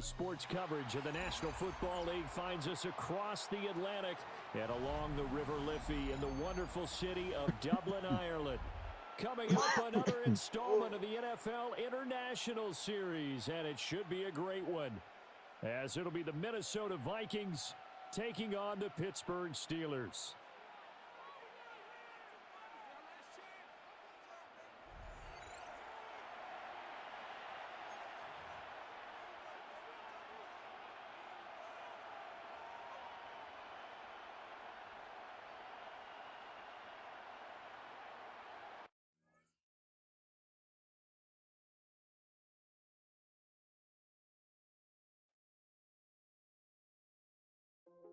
Today's sports coverage of the National Football League finds us across the Atlantic and along the River Liffey in the wonderful city of Dublin, Ireland. Coming up, another installment of the NFL International Series, and it should be a great one, as it'll be the Minnesota Vikings taking on the Pittsburgh Steelers.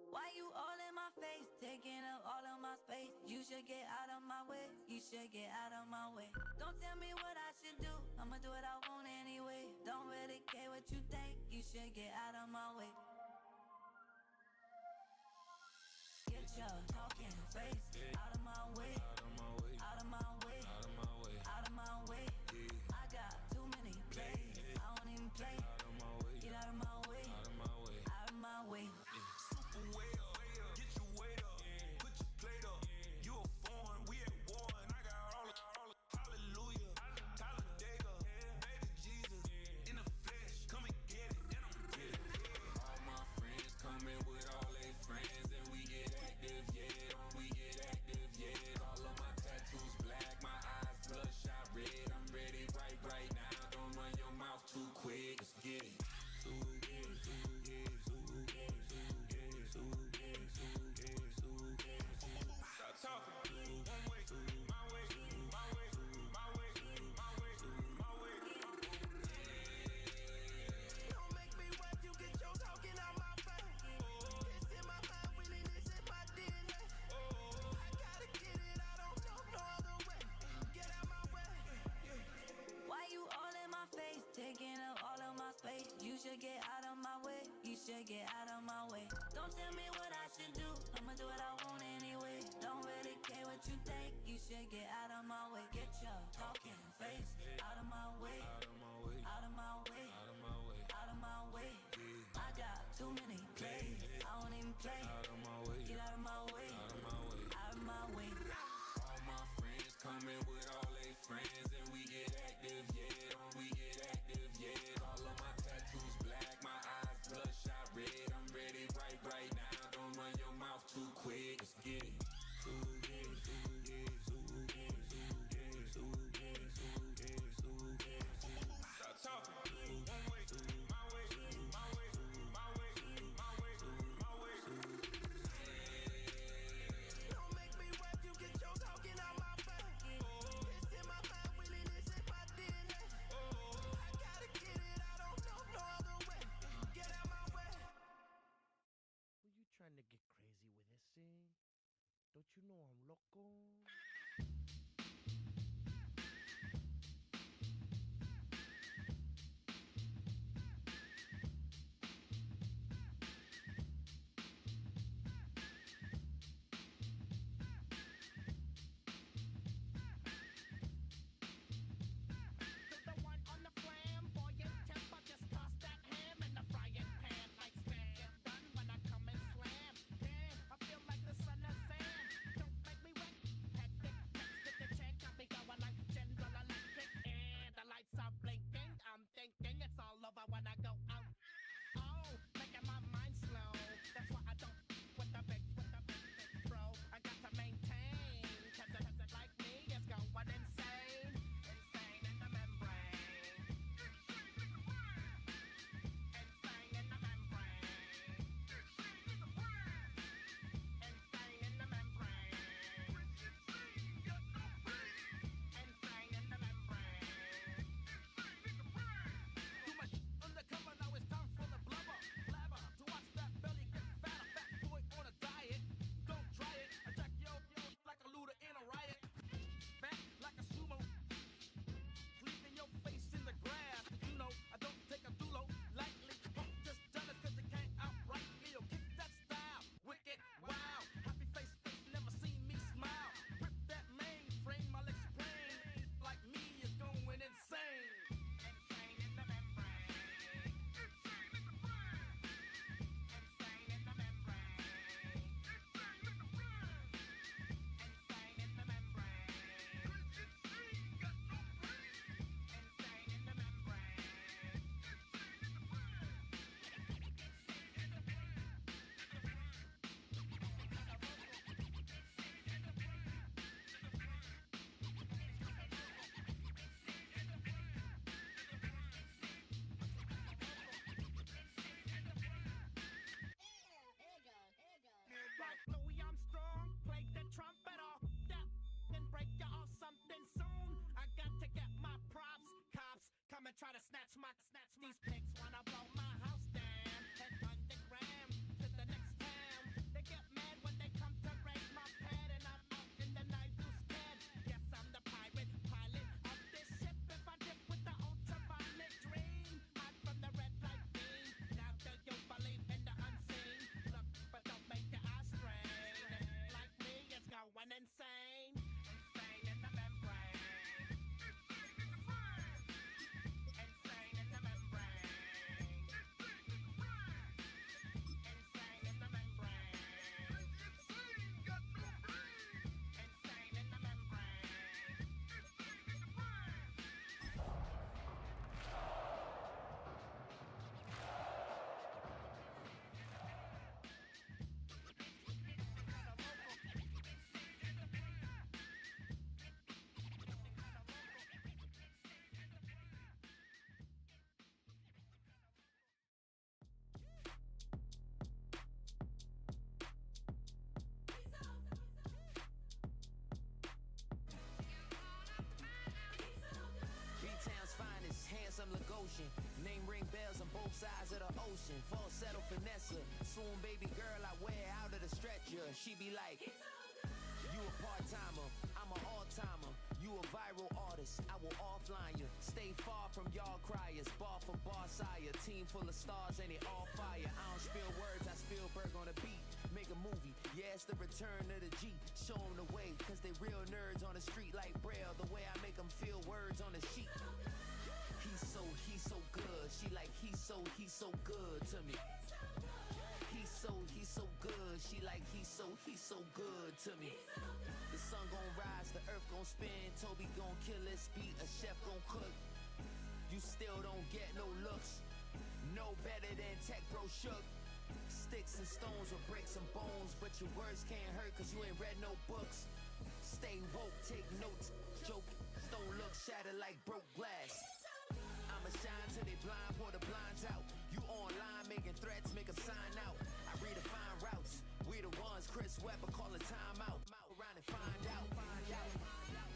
Why you all in my face, taking up all of my space? You should get out of my way, you should get out of my way. Don't tell me what I should do, I'ma do what I want anyway. Don't really care what you think, you should get out of my way. Get your talking face out of my way, out of my way, out of my way. I got too many plays, I don't even play. Get out of my way, out of my way. Taking up all of my space. You should get out of my way, you should get out of my way. Don't tell me what I should do, I'ma do what I want anyway. Don't really care what you think, you should get out of my way. Get your talking face out of my way, out of my way, out of my way, out of my way. I got too many plays, I don't even play. Get out of my way, out of my way, out of my way. All my friends coming with all their friends, and we get active, yeah, we get active. Yeah, all of my tattoos black, my eyes bloodshot red. I'm ready right now. Don't run your mouth too quick. Let's get it. try to snatch these pigs wanna blow my house down. Head underground to the next town. They get mad when they come to raid my pad, and I'm out in the night blue scared. Yes, I'm the pirate pilot of this ship. If I dip with the ultraviolet dream, hide from the red light beam. Now do you believe in the unseen? Look, but don't make your eyes strain. Like me, it's going insane. Insane in the membrane. Insane in the membrane. Insane in the membrane. Insane, got no brain. Insane in the membrane. B-Town's finest, handsome Lagosian. Name ring bells on both sides of the ocean. Falsetto finesse, swoon baby girl I wear out of the stretcher. She be like, you a part-timer, I'm an all-timer. You a viral artist, I will offline you. Stay far from y'all criers, bar for bar sire. Team full of stars and they all fire. I don't spill words, I Spielberg on a beat. Make a movie, yeah, it's the return of the G. Show them the way, cause they real nerds on the street like Braille. The way I make them feel words on the sheet. He's so good. She like, he's so good to me. He's so good. She like, he's so good to me. The sun gon' rise, the earth gon' spin. Toby gon' kill this beat, a chef gon' cook. You still don't get no looks. No better than Tech Bro Shook. Sticks and stones will break some bones, but your words can't hurt cause you ain't read no books. Stay woke, take notes, joke. Don't look shattered like broke glass. I'ma shine till they blind, pour the blinds out. You online making threats, make them sign out. I redefine routes. We the ones Chris Webber call a timeout. Around and find out. Around and find out.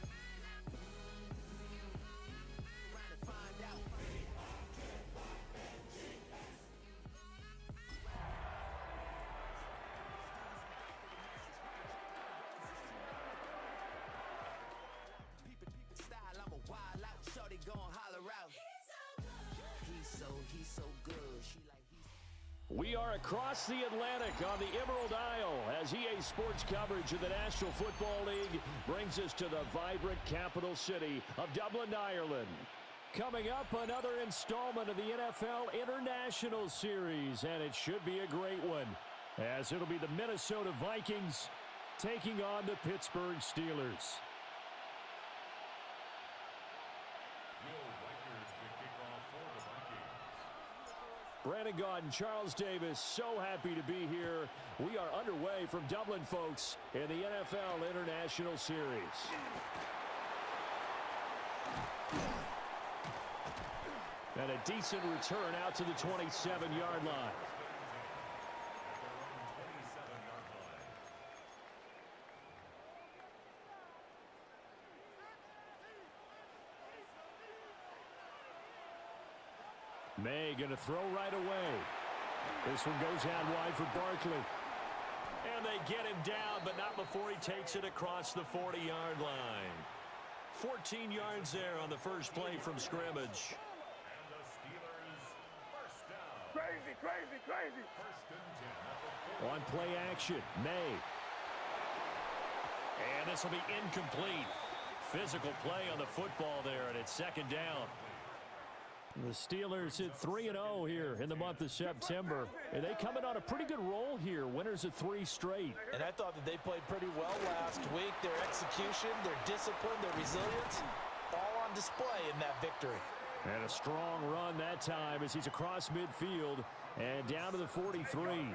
Style, I'm a wild out. Shorty gon' holler out. He's so good. She like We are across the Atlantic on the Emerald Isle as EA Sports coverage of the National Football League brings us to the vibrant capital city of Dublin, Ireland. Coming up, another installment of the NFL International Series, and it should be a great one, as it'll be the Minnesota Vikings taking on the Pittsburgh Steelers. Brandon Gaudin, Charles Davis, so happy to be here. We are underway from Dublin, folks, in the NFL International Series. And a decent return out to the 27-yard line. May going to throw right away. This one goes out wide for Barkley. And they get him down, but not before he takes it across the 40-yard line. 14 yards there on the first play from scrimmage. Crazy. On play action, May. And this will be incomplete. Physical play on the football there, and it's second down. The Steelers hit 3-0 here in the month of September. And they come in on a pretty good roll here. Winners of 3 straight. And I thought that they played pretty well last week. Their execution, their discipline, their resilience, all on display in that victory. And a strong run that time as he's across midfield and down to the 43.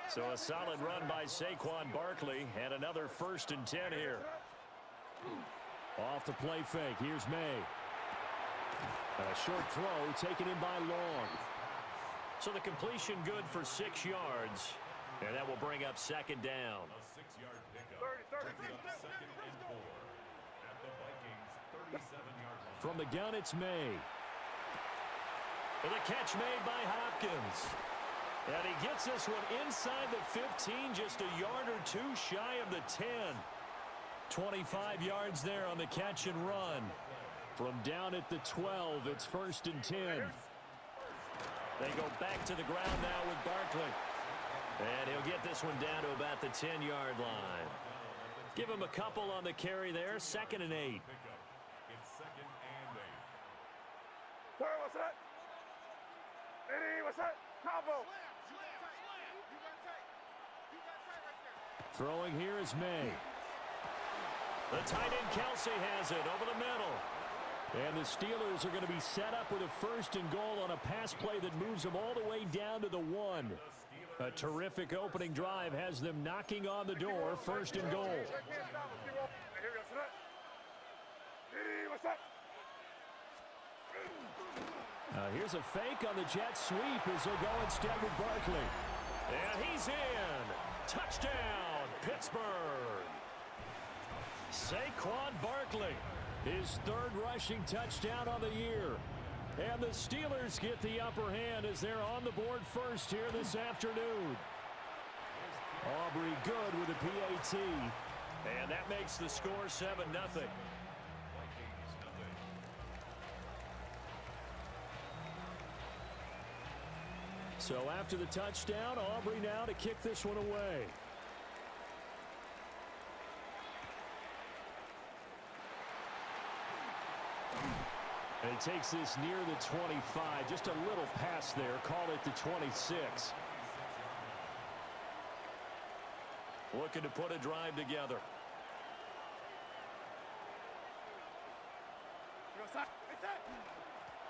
So a solid run by Saquon Barkley and another 1st and 10 here. Off the play fake. Here's May. And a short throw taken in by Long. So the completion good for 6 yards. And that will bring up second down. A 6-yard pickup. Brings up 2nd and 4 at the Vikings 37-yard line. From the gun, it's May. The catch made by Hopkins. And he gets this one inside the 15, just a yard or two shy of the 10. 25 yards there on the catch and run. From down at the 12, it's 1st and 10. They go back to the ground now with Barkley. And he'll get this one down to about the 10-yard line. Give him a couple on the carry there, 2nd and 8. It's 2nd and 8. Sir, what's that? Eddie, what's that? Combo. Throwing here is May. The tight end Kelsey has it over the middle. And the Steelers are going to be set up with a 1st and goal on a pass play that moves them all the way down to the 1. A terrific opening drive has them knocking on the door, 1st and goal. Here's a fake on the jet sweep as they'll go instead with Barkley. And he's in. Touchdown, Pittsburgh. Saquon Barkley, his 3rd rushing touchdown on the year. And the Steelers get the upper hand as they're on the board first here this afternoon. Aubrey good with a PAT. And that makes the score 7-0. So after the touchdown, Aubrey now to kick this one away. And he takes this near the 25. Just a little pass there. Call it the 26. Looking to put a drive together.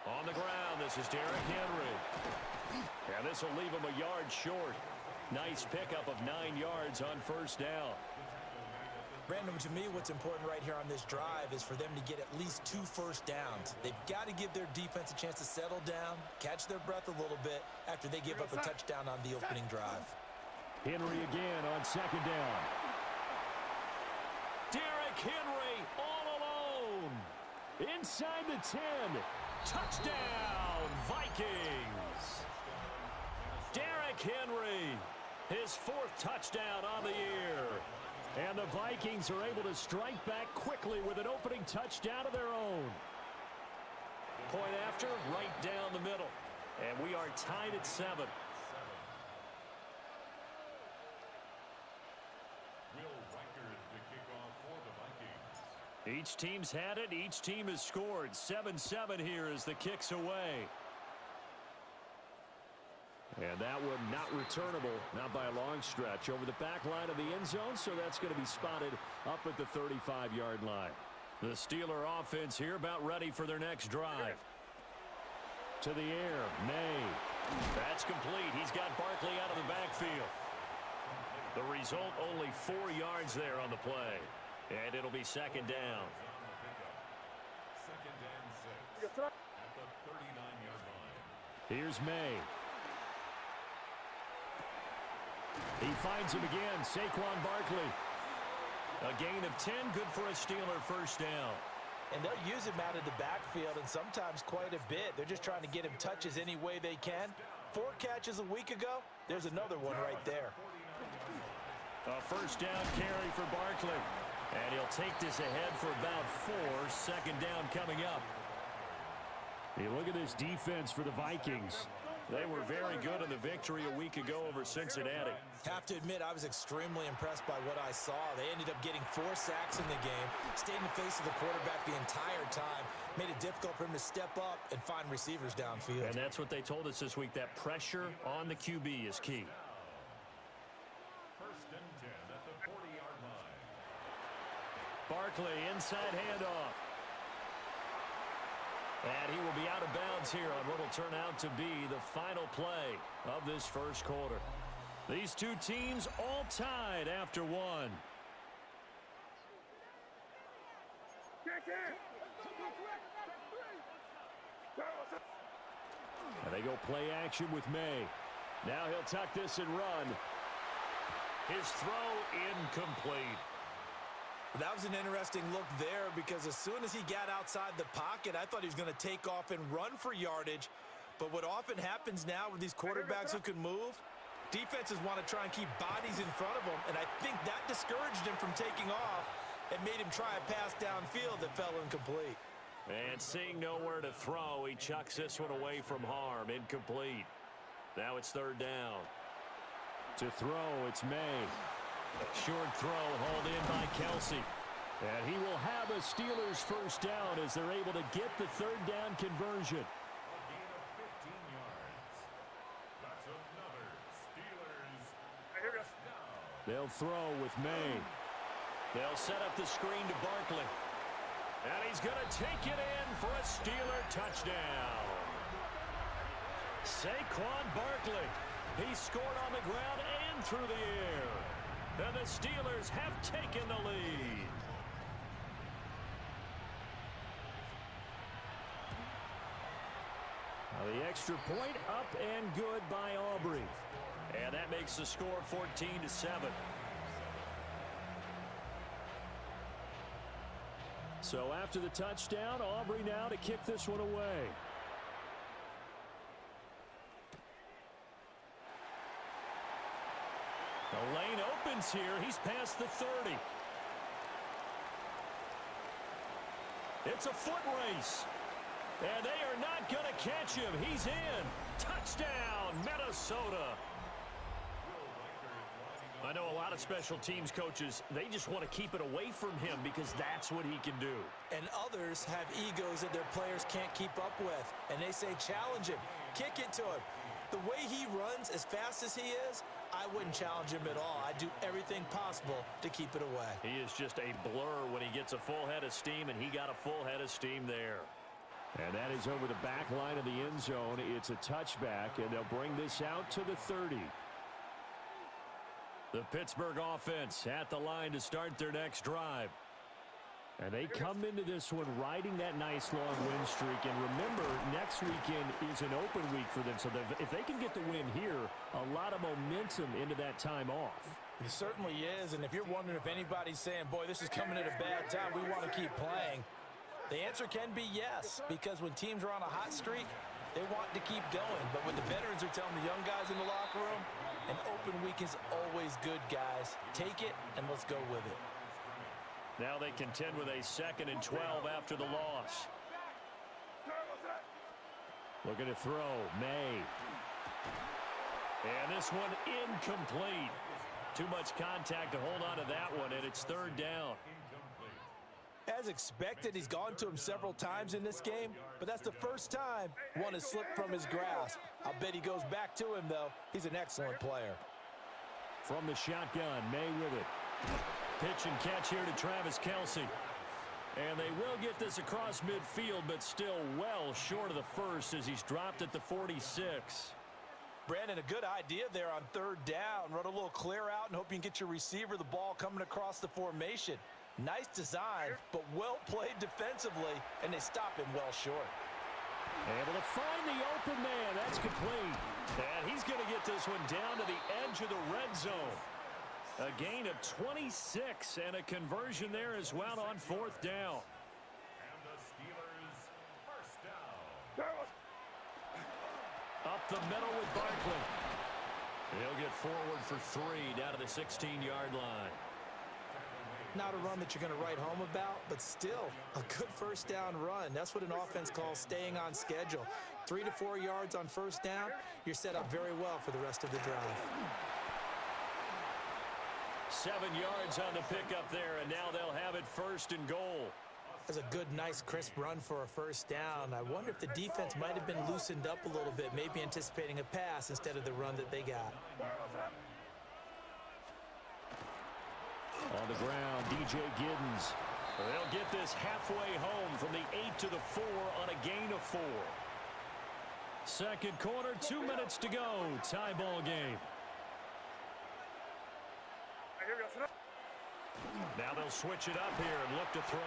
On the ground, this is Derrick Henry. And this will leave him a yard short. Nice pickup of 9 yards on 1st down. Brandon, to me, what's important right here on this drive is for them to get at least 2 first downs. They've got to give their defense a chance to settle down, catch their breath a little bit after they give up a touchdown on the opening drive. Henry again on 2nd down. Derrick Henry all alone. Inside the 10. Touchdown, Vikings. Derrick Henry, his 4th touchdown on the year. And the Vikings are able to strike back quickly with an opening touchdown of their own. Point after, right down the middle. And we are tied at 7. Will Reichard to kick off for the Vikings. Each team's had it. Each team has scored. 7-7 here as the kick's away. And that one not returnable, not by a long stretch, over the back line of the end zone, so that's going to be spotted up at the 35-yard line. The Steeler offense here about ready for their next drive. To the air, May. That's complete. He's got Barkley out of the backfield. The result, only 4 yards there on the play. And it'll be 2nd down. 2nd and 6 at the 39-yard line. Here's May. He finds him again, Saquon Barkley. A gain of 10, good for a Steeler 1st down. And they'll use him out of the backfield, and sometimes quite a bit. They're just trying to get him touches any way they can. 4 catches a week ago. There's another one right there. A 1st down carry for Barkley. And he'll take this ahead for about 4. 2nd down coming up. Hey, look at this defense for the Vikings. They were very good in the victory a week ago over Cincinnati. Have to admit, I was extremely impressed by what I saw. They ended up getting 4 sacks in the game, stayed in the face of the quarterback the entire time, made it difficult for him to step up and find receivers downfield. And that's what they told us this week, that pressure on the QB is key. 1st and 10 at the 40-yard line. Barkley, inside handoff. And he will be out of bounds here on what will turn out to be the final play of this 1st quarter. These two teams all tied after 1. And they go play action with May. Now he'll tuck this and run. His throw incomplete. That was an interesting look there because as soon as he got outside the pocket, I thought he was going to take off and run for yardage. But what often happens now with these quarterbacks who can move, defenses want to try and keep bodies in front of them, and I think that discouraged him from taking off and made him try a pass downfield that fell incomplete. And seeing nowhere to throw, he chucks this one away from harm. Incomplete. Now it's third down. To throw, it's May. Short throw hauled in by Kelsey. And he will have a Steelers first down as they're able to get the third down conversion. A gain of 15 yards. That's another Steelers first down. They'll throw with May. They'll set up the screen to Barkley. And he's going to take it in for a Steeler touchdown. Saquon Barkley. He scored on the ground and through the air. And the Steelers have taken the lead. Now the extra point up and good by Aubrey. And that makes the score 14-7. So after the touchdown, Aubrey now to kick this one away. The lane opens here. He's past the 30. It's a foot race. And they are not going to catch him. He's in. Touchdown, Minnesota. I know a lot of special teams coaches, they just want to keep it away from him because that's what he can do. And others have egos that their players can't keep up with. And they say, challenge him. Kick it to him. The way he runs as fast as he is, I wouldn't challenge him at all. I'd do everything possible to keep it away. He is just a blur when he gets a full head of steam, and he got a full head of steam there. And that is over the back line of the end zone. It's a touchback, and they'll bring this out to the 30. The Pittsburgh offense at the line to start their next drive. And they come into this one riding that nice long win streak. And remember, next weekend is an open week for them. So if they can get the win here, a lot of momentum into that time off. It certainly is. And if you're wondering if anybody's saying, boy, this is coming at a bad time, we want to keep playing, the answer can be yes. Because when teams are on a hot streak, they want to keep going. But when the veterans are telling the young guys in the locker room, an open week is always good, guys. Take it, and let's go with it. Now they contend with a 2nd and 12 after the loss. Looking to throw, May. And this one incomplete. Too much contact to hold on to that one, and it's third down. As expected, he's gone to him several times in this game, but that's the first time one has slipped from his grasp. I'll bet he goes back to him, though. He's an excellent player. From the shotgun, May with it. Pitch and catch here to Travis Kelsey. And they will get this across midfield, but still well short of the first as he's dropped at the 46. Brandon, a good idea there on third down. Run a little clear out and hope you can get your receiver the ball coming across the formation. Nice design, but well played defensively, and they stop him well short. Able to find the open man. That's complete. And he's going to get this one down to the edge of the red zone. A gain of 26 and a conversion there as well on fourth down. And the Steelers first down. Up the middle with Barkley. He'll get forward for 3 down to the 16-yard line. Not a run that you're going to write home about, but still a good first down run. That's what an offense calls staying on schedule. 3 to 4 yards on first down, you're set up very well for the rest of the drive. 7 yards on the pickup there, and now they'll have it first and goal. That's a good, nice, crisp run for a first down. I wonder if the defense might have been loosened up a little bit, maybe anticipating a pass instead of the run that they got. On the ground, DJ Giddens. They'll get this halfway home from the 8 to the 4 on a gain of 4. Second quarter, 2 minutes to go. Tie ball game. Now they'll switch it up here and look to throw.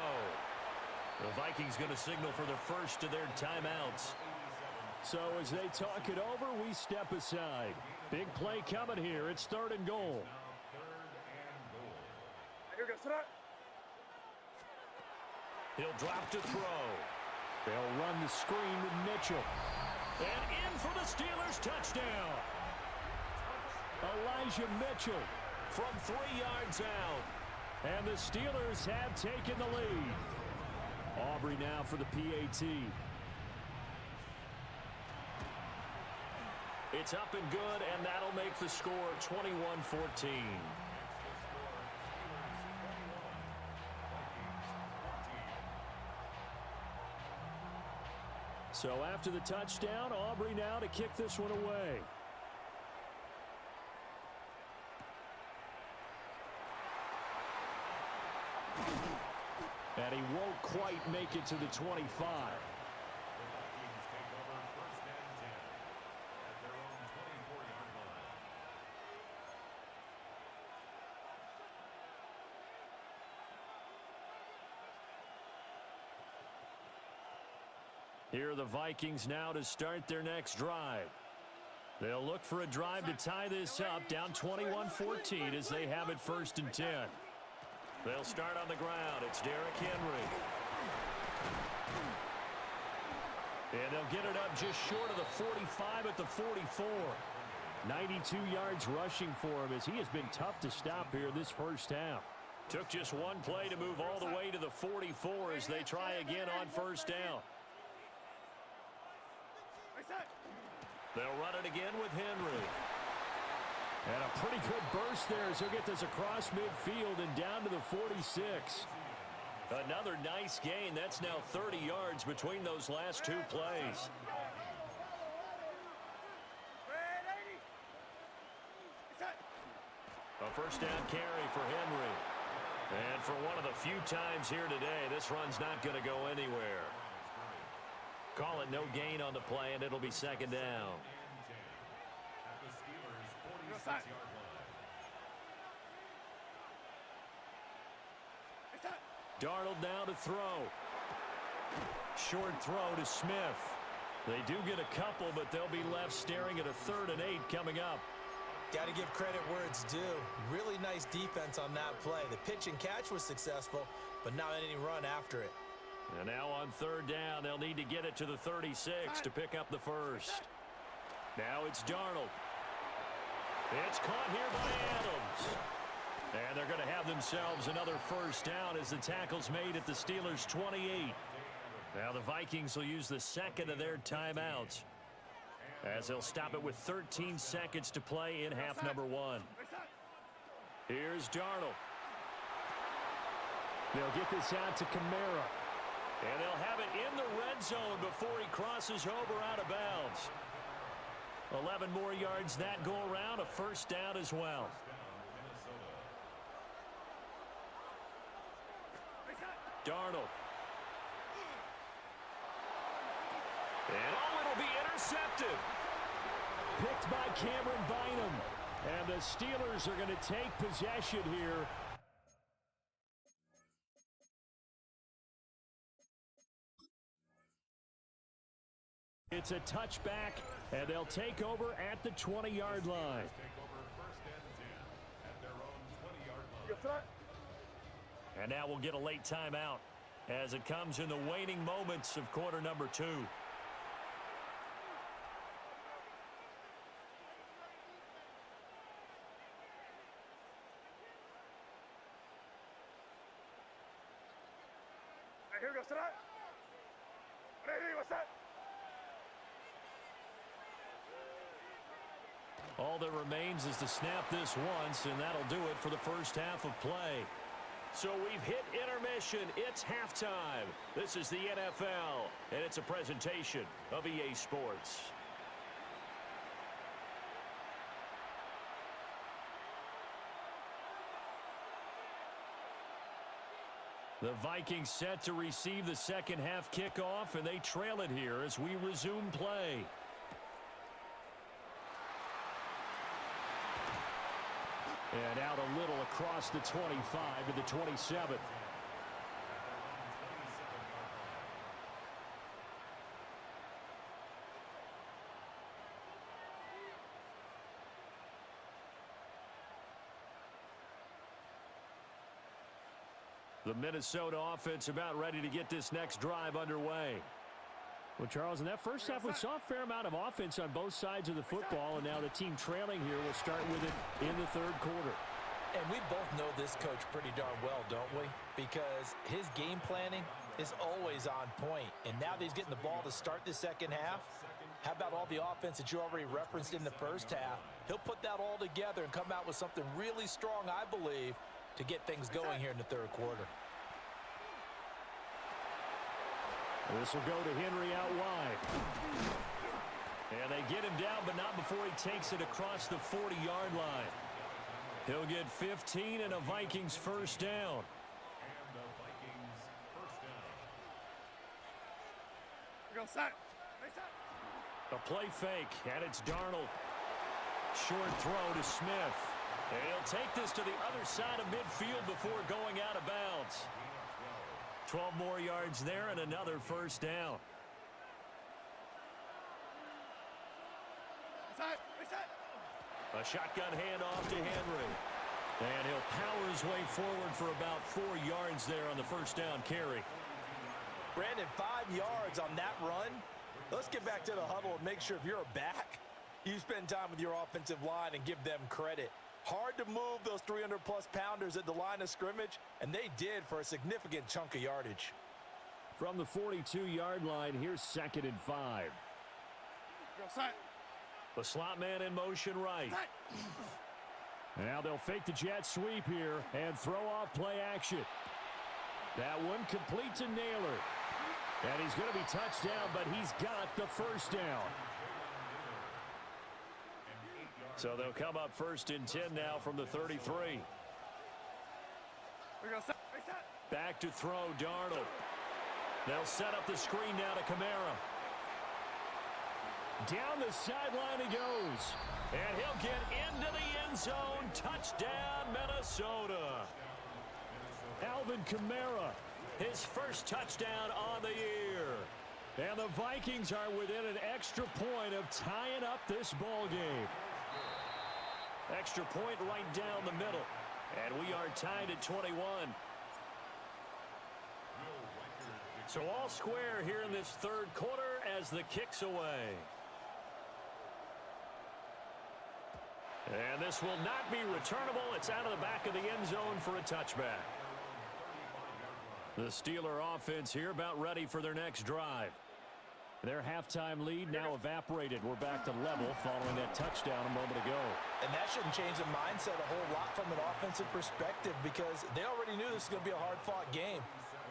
The Vikings going to signal for the first of their timeouts. So as they talk it over, we step aside. Big play coming here. It's third and goal. He'll drop to throw. They'll run the screen with Mitchell. And in for the Steelers touchdown. Elijah Mitchell from 3 yards out. And the Steelers have taken the lead. Aubrey now for the PAT. It's up and good, and that'll make the score 21-14. So after the touchdown, Aubrey now to kick this one away. And he won't quite make it to the 25. Here are the Vikings now to start their next drive. They'll look for a drive to tie this up, down 21-14 as they have it 1st and 10. They'll start on the ground. It's Derrick Henry. And they'll get it up just short of the 45 at the 44. 92 yards rushing for him as he has been tough to stop here this first half. Took just one play to move all the way to the 44 as they try again on 1st down. They'll run it again with Henry. And a pretty good burst there as he'll get this across midfield and down to the 46. Another nice gain. That's now 30 yards between those last 2 plays. A 1st down carry for Henry. And for one of the few times here today, this run's not going to go anywhere. Call it no gain on the play, and it'll be 2nd down. Darnold now to throw. Short throw to Smith. They do get a couple, but they'll be left staring at a 3rd and 8 coming up. Got to give credit where it's due. Really nice defense on that play. The pitch and catch was successful, but not any run after it. And now on 3rd down, they'll need to get it to the 36 to pick up the 1st. Now it's Darnold. It's caught here by Adams. And they're going to have themselves another 1st down as the tackle's made at the Steelers' 28. Now the Vikings will use the 2nd of their timeouts as they'll stop it with 13 seconds to play in half number 1. Here's Darnold. They'll get this out to Kamara. And they'll have it in the red zone before he crosses over out of bounds. 11 more yards that go around, a 1st down as well. Darnold. And it'll be intercepted. Picked by Cameron Bynum. And the Steelers are going to take possession here. It's a touchback, and they'll take over at the 20-yard line. And now we'll get a late timeout as it comes in the waning moments of quarter number 2. Here we go, sit up. Ready, what's that? All that remains is to snap this once, and that'll do it for the first half of play. So we've hit intermission. It's halftime. This is the NFL, and it's a presentation of EA Sports. The Vikings set to receive the second half kickoff, and they trail it here as we resume play. And out a little across the 25 to the 27. The Minnesota offense about ready to get this next drive underway. Well, Charles, in that first half, we saw a fair amount of offense on both sides of the football, and now the team trailing here will start with it in the third quarter. And we both know this coach pretty darn well, don't we? Because his game planning is always on point. And now that he's getting the ball to start the second half, how about all the offense that you already referenced in the first half? He'll put that all together and come out with something really strong, I believe, to get things going here in the third quarter. This will go to Henry out wide. And they get him down, but not before he takes it across the 40-yard line. He'll get 15 and a Vikings first down. And the Vikings first down. We go set. Reset. A play fake, and it's Darnold. Short throw to Smith. And he'll take this to the other side of midfield before going out of bounds. 12 more yards there and another first down. Reset. Reset. A shotgun handoff to Henry. And he'll power his way forward for about 4 yards there on the first down carry. Brandon, 5 yards on that run. Let's get back to the huddle and make sure if you're a back, you spend time with your offensive line and give them credit. Hard to move those 300-plus pounders at the line of scrimmage, and they did for a significant chunk of yardage. From the 42-yard line, here's 2nd and 5. Go set. The slot man in motion right. Now they'll fake the jet sweep here and throw off play action. That one complete to Naylor. And he's going to be touched down, but he's got the first down. So they'll come up 1st and 10 now from the 33. We go set. Reset. Back to throw, Darnold. They'll set up the screen now to Kamara. Down the sideline he goes. And he'll get into the end zone. Touchdown, Minnesota. Alvin Kamara, his first touchdown on the year. And the Vikings are within an extra point of tying up this ball game. Extra point right down the middle. And we are tied at 21. So all square here in this third quarter as the kick's away. And this will not be returnable. It's out of the back of the end zone for a touchback. The Steeler offense here about ready for their next drive. Their halftime lead now evaporated. We're back to level following that touchdown a moment ago. And that shouldn't change the mindset a whole lot from an offensive perspective because they already knew this was going to be a hard-fought game.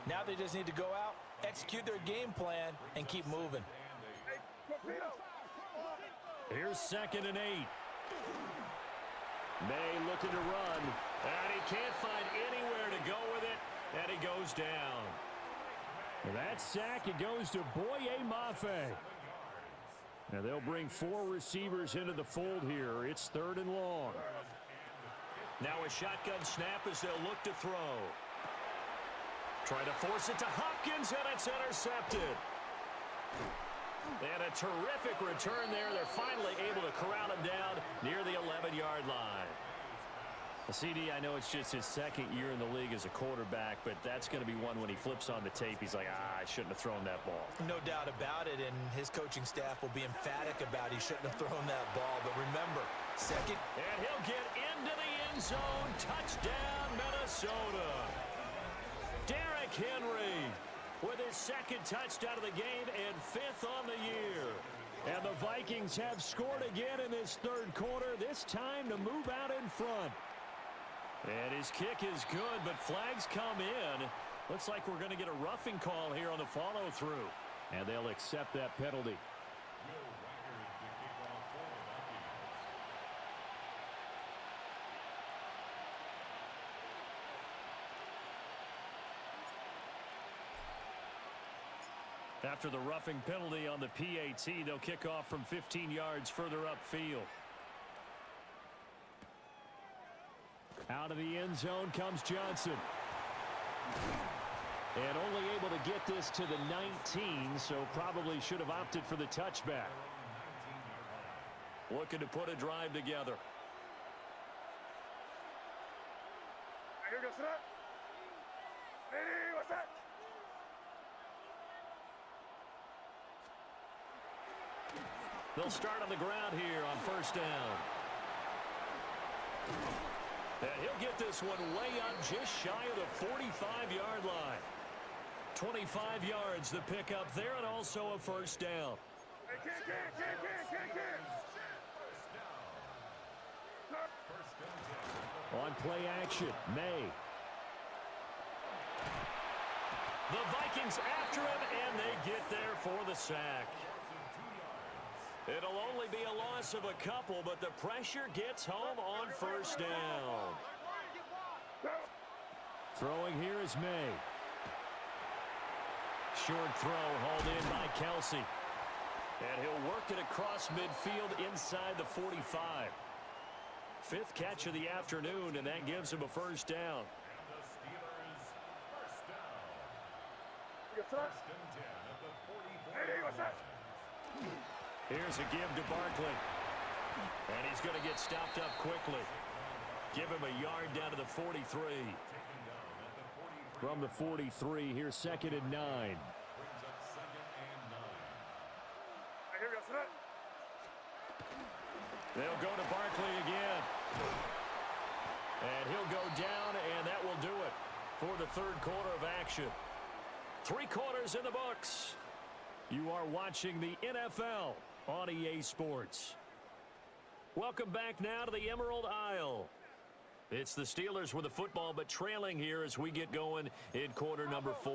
Now they just need to go out, execute their game plan, and keep moving. Hey, torpedo. Here's 2nd and 8. May looking to run, and he can't find anywhere to go with it, and he goes down. And that sack, it goes to Boye Mafe. Now they'll bring 4 receivers into the fold here. It's 3rd and long. Now a shotgun snap as they'll look to throw. Try to force it to Hopkins, and it's intercepted. And a terrific return there. They're finally able to corral him down near the 11-yard line. CD, I know it's just his 2nd year in the league as a quarterback, but that's going to be one when he flips on the tape. He's like, I shouldn't have thrown that ball. No doubt about it, and his coaching staff will be emphatic about he shouldn't have thrown that ball. But remember, 2nd. And he'll get into the end zone. Touchdown, Minnesota. Derrick Henry with his 2nd touchdown of the game and 5th on the year. And the Vikings have scored again in this third quarter, this time to move out in front. And his kick is good, but flags come in. Looks like we're going to get a roughing call here on the follow-through. And they'll accept that penalty. After the roughing penalty on the PAT, they'll kick off from 15 yards further upfield. Out of the end zone comes Johnson. And only able to get this to the 19, so probably should have opted for the touchback. Looking to put a drive together. Here goes set. Ready, what's that? They'll start on the ground here on first down. And he'll get this one way up just shy of the 45-yard line. 25 yards the pickup there, and also a first down. Hey, kid. On play action, May. The Vikings after him, and they get there for the sack. It'll only be a loss of a couple, but the pressure gets home on first down. Throwing here is May. Short throw hauled in by Kelsey. And he'll work it across midfield inside the 45. Fifth catch of the afternoon, and that gives him a first down. Here's a give to Barkley. And he's going to get stopped up quickly. Give him a yard down to the 43. From the 43, here's 2nd and 9. They'll go to Barkley again. And he'll go down, and that will do it for the third quarter of action. 3 quarters in the books. You are watching the NFL on EA Sports. Welcome back now to the Emerald Isle. It's the Steelers with the football, but trailing here as we get going in quarter number 4.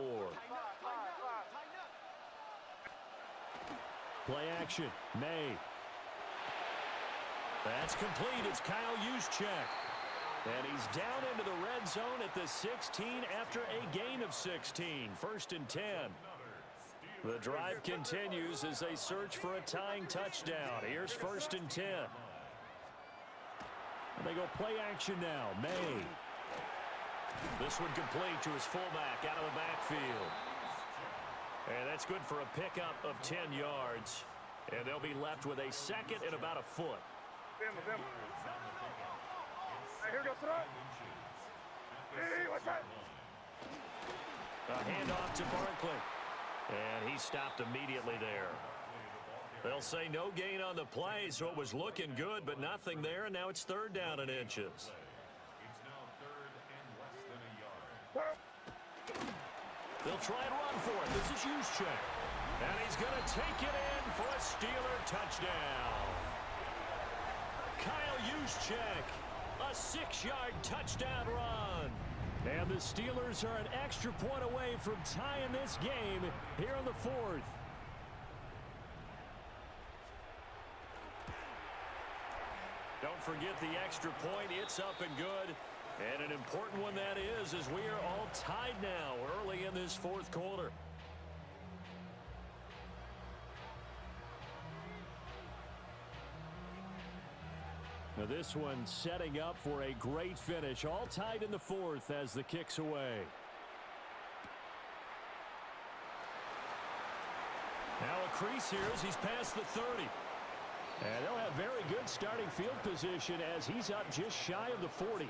Play action, May. That's complete. It's Kyle Juszczyk. And he's down into the red zone at the 16 after a gain of 16. 1st and 10. The drive continues as they search for a tying touchdown. Here's 1st and 10. And they go play action now. May. This one complete to his fullback out of the backfield. And that's good for a pickup of 10 yards. And they'll be left with a 2nd and about a foot. A handoff to Barkley. And he stopped immediately there. They'll say no gain on the play, so it was looking good, but nothing there, and now it's 3rd down and inches. They'll try and run for it. This is Juszczyk. And he's going to take it in for a Steeler touchdown. Kyle Juszczyk, a 6-yard touchdown run. And the Steelers are an extra point away from tying this game here in the 4th. Don't forget the extra point. It's up and good. And an important one that is, as we are all tied now early in this 4th quarter. Now this one setting up for a great finish. All tied in the 4th as the kick's away. Now a crease here as he's past the 30. And they'll have very good starting field position as he's up just shy of the 40.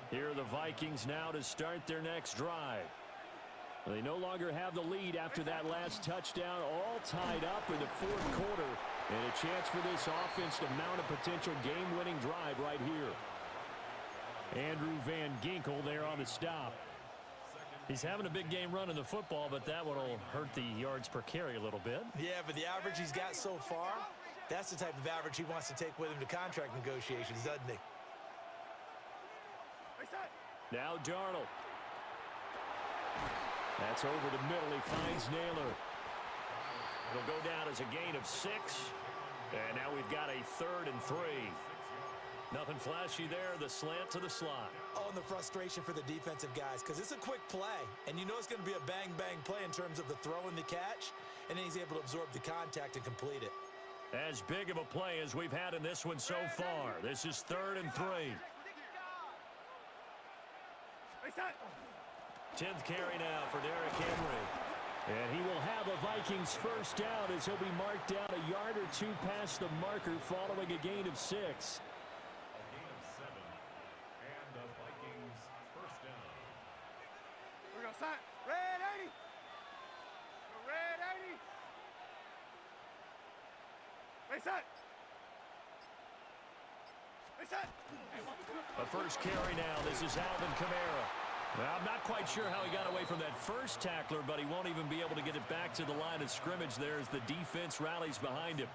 Here are the Vikings now to start their next drive. They no longer have the lead after that last touchdown, all tied up in the 4th quarter. And a chance for this offense to mount a potential game-winning drive right here. Andrew Van Ginkel there on the stop. He's having a big game running the football, but that one will hurt the yards per carry a little bit. Yeah, but the average he's got so far, that's the type of average he wants to take with him to contract negotiations, doesn't he? Now Darnold. That's over the middle. He finds Naylor. It'll go down as a gain of 6. And now we've got a 3rd and 3. Nothing flashy there. The slant to the slot. Oh, and the frustration for the defensive guys, because it's a quick play. And you know it's going to be a bang-bang play in terms of the throw and the catch. And then he's able to absorb the contact and complete it. As big of a play as we've had in this one so far. This is 3rd and 3. 10th carry now for Derrick Henry. And he will have a Vikings first down as he'll be marked down a yard or 2 past the marker following a gain of 6. A gain of 7. And the Vikings first down. We're going to sign. Red 80. Red 80. Reset. Reset. A first carry now. This is Alvin Kamara. Well, I'm not quite sure how he got away from that first tackler, but he won't even be able to get it back to the line of scrimmage there as the defense rallies behind him.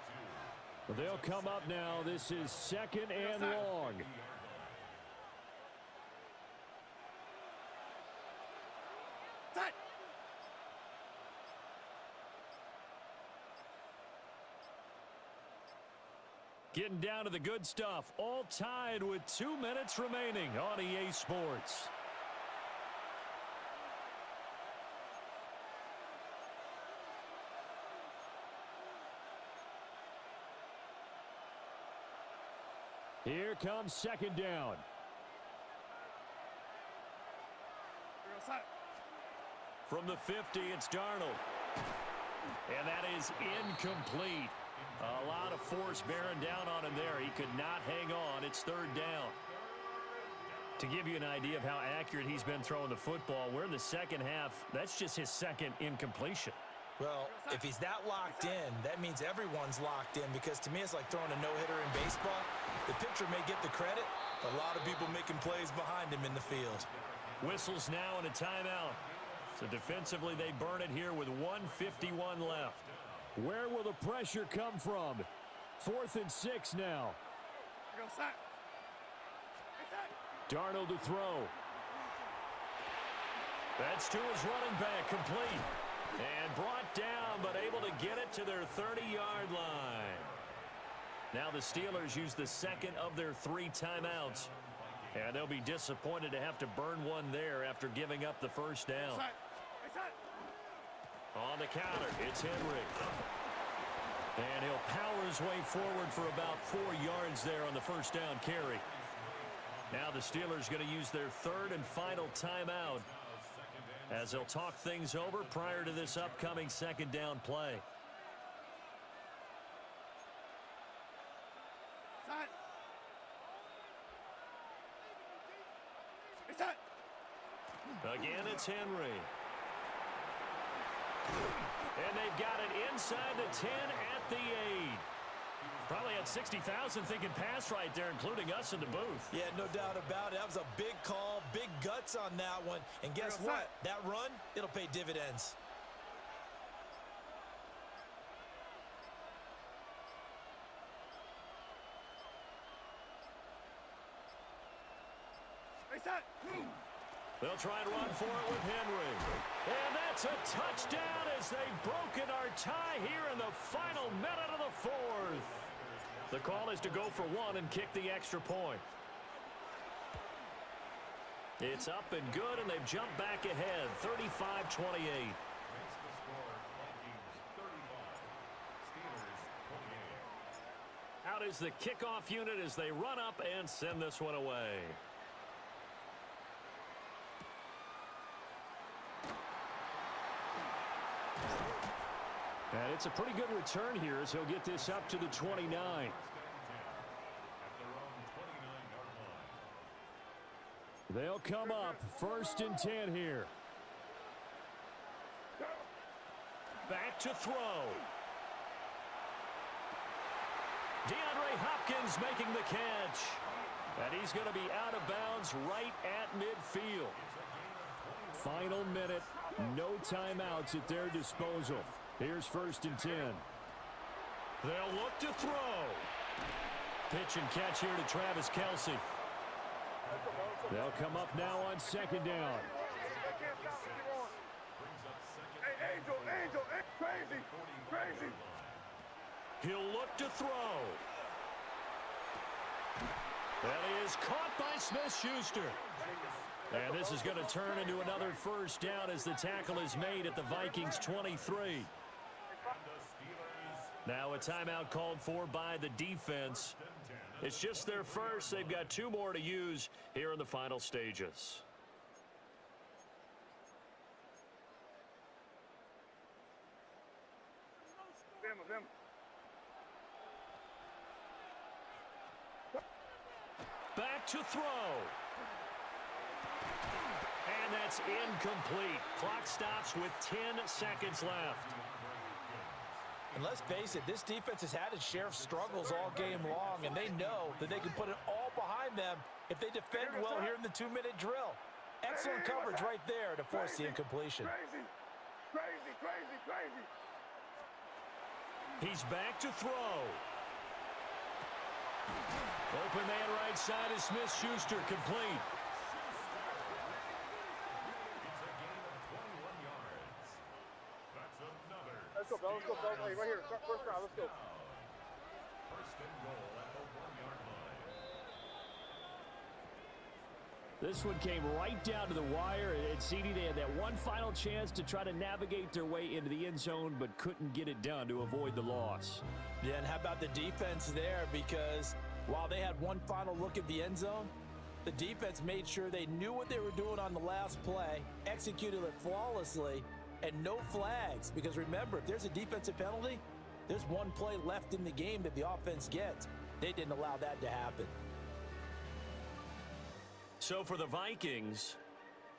They'll come up now. This is 2nd and long. Set. Getting down to the good stuff. All tied with 2 minutes remaining on EA Sports. Here comes 2nd down. Set. From the 50, it's Darnold. And that is incomplete. A lot of force bearing down on him there. He could not hang on. It's 3rd down. To give you an idea of how accurate he's been throwing the football, we're in the second half. That's just his 2nd incompletion. Well, if he's that locked in, that means everyone's locked in, because to me it's like throwing a no-hitter in baseball. The pitcher may get the credit, but a lot of people making plays behind him in the field. Whistles now and a timeout. So defensively they burn it here with 1:51 left. Where will the pressure come from? 4th and 6 now. Set. Reset. Darnold to throw. That's to his running back, complete. And brought down, but able to get it to their 30-yard line. Now the Steelers use the 2nd of their 3 timeouts. And they'll be disappointed to have to burn one there after giving up the first down. Set. Reset. On the counter, it's Henry. And he'll power his way forward for about 4 yards there on the first down carry. Now the Steelers going to use their 3rd and final timeout as they'll talk things over prior to this upcoming 2nd down play. Set. Reset. Again, it's Henry. And they've got it inside the 10 at the 8. Probably had 60,000 thinking pass right there, including us in the booth. Yeah, no doubt about it. That was a big call, big guts on that one. And guess what? That run, it'll pay dividends. Reset. They'll try and run for it with Henry. And that's a touchdown as they've broken our tie here in the final minute of the 4th. The call is to go for 1 and kick the extra point. It's up and good, and they've jumped back ahead, 35-28. Out is the kickoff unit as they run up and send this one away. And it's a pretty good return here as he'll get this up to the 29. They'll come up 1st and 10 here. Back to throw. DeAndre Hopkins making the catch. And he's going to be out of bounds right at midfield. Final minute, no timeouts at their disposal. Here's 1st and 10. They'll look to throw. Pitch and catch here to Travis Kelce. They'll come up now on 2nd down. Hey, Angel, crazy. He'll look to throw. That is caught by Smith-Schuster. And this is going to turn into another 1st down as the tackle is made at the Vikings 23. Now a timeout called for by the defense. It's just their first. They've got 2 more to use here in the final stages. Them. Back to throw. And that's incomplete. Clock stops with 10 seconds left. And let's face it, this defense has had its share of struggles all game long, and they know that they can put it all behind them if they defend well here in the 2-minute drill. Excellent coverage right there to force the incompletion. Crazy. He's back to throw. Open man right side is Smith-Schuster, complete. Let's go, Bell. Hey, right here. First down. Let's go. First and goal at the 1-yard line. This one came right down to the wire. And CD, they had that one final chance to try to navigate their way into the end zone, but couldn't get it done to avoid the loss. Yeah, and how about the defense there? Because while they had one final look at the end zone, the defense made sure they knew what they were doing on the last play, executed it flawlessly, and no flags. Because remember, if there's a defensive penalty, there's one play left in the game that the offense gets. They didn't allow that to happen. So for the Vikings,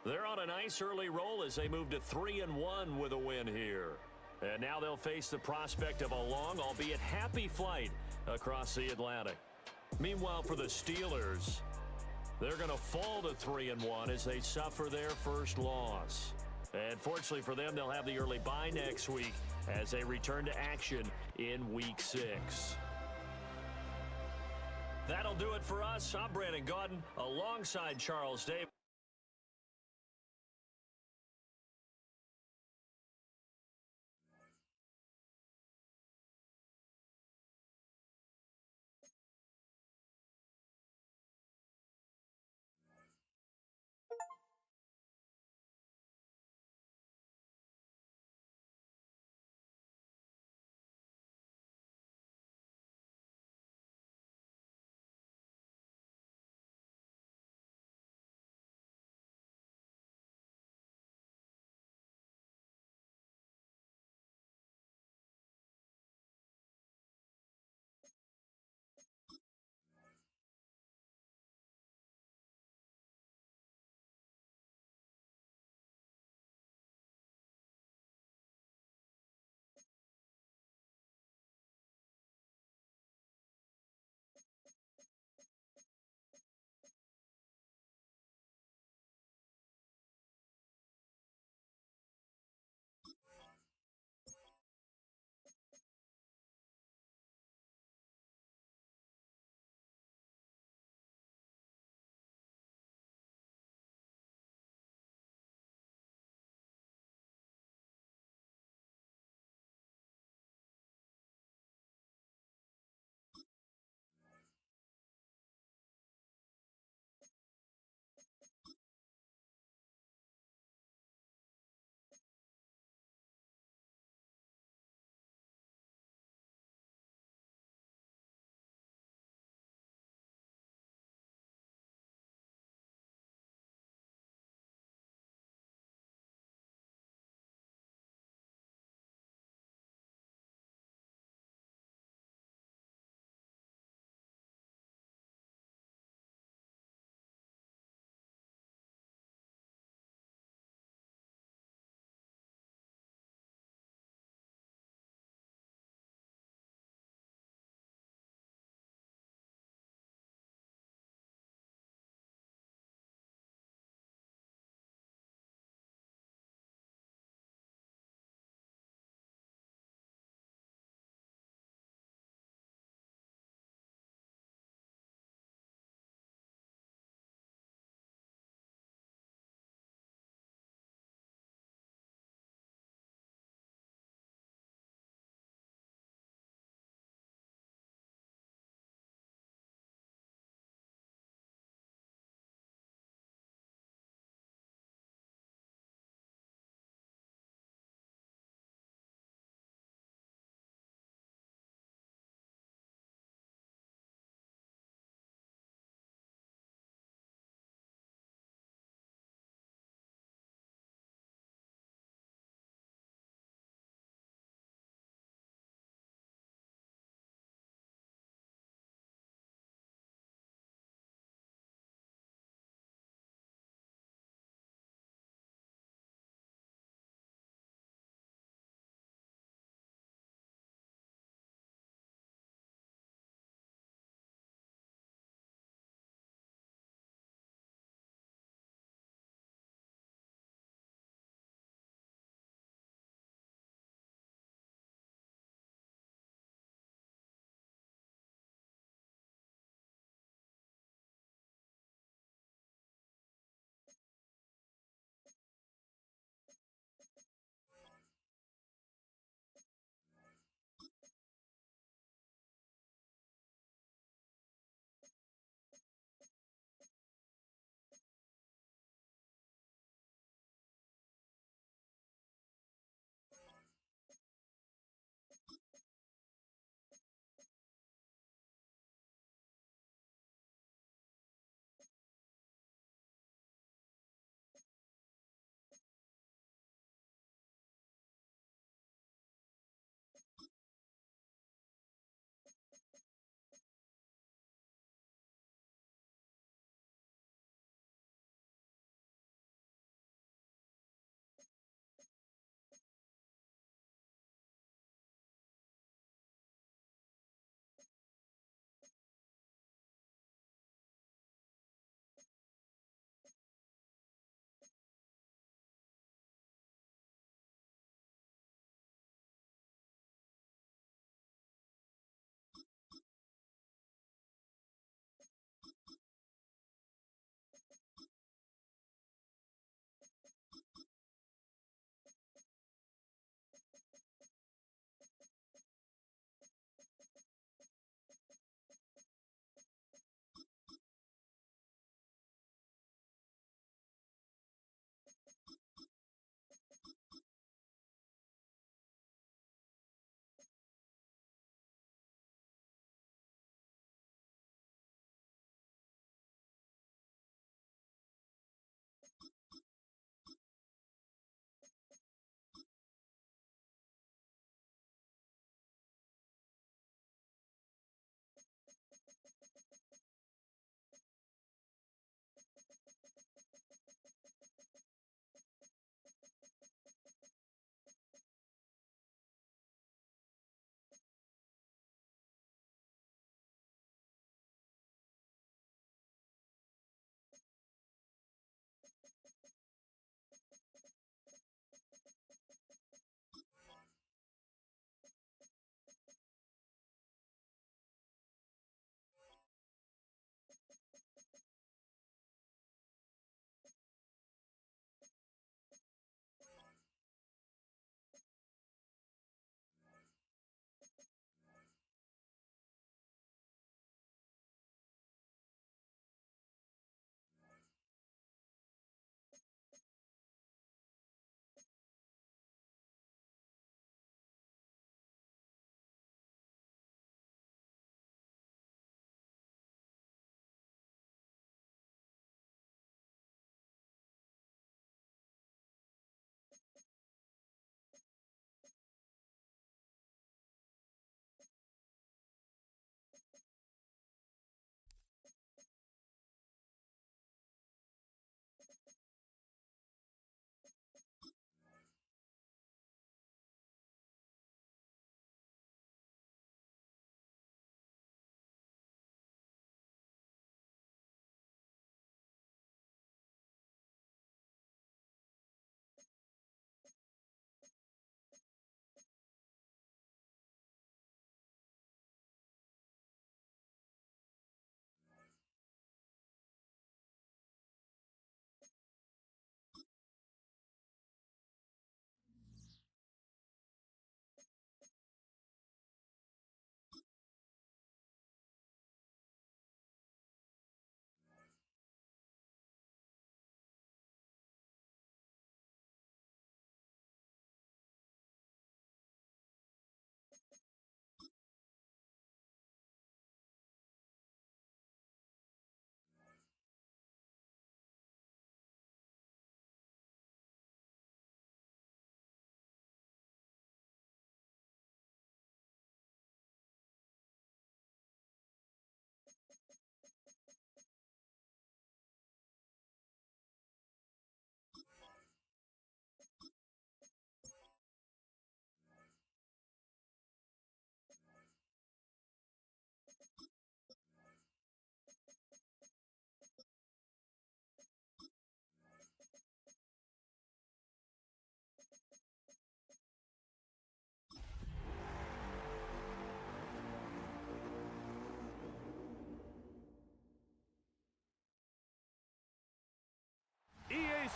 they're on a nice early roll as they move to 3-1 with a win here. And now they'll face the prospect of a long, albeit happy flight across the Atlantic. Meanwhile, for the Steelers, they're going to fall to 3-1 as they suffer their first loss. And fortunately for them, they'll have the early bye next week as they return to action in Week 6. That'll do it for us. I'm Brandon Gaudin alongside Charles Davis.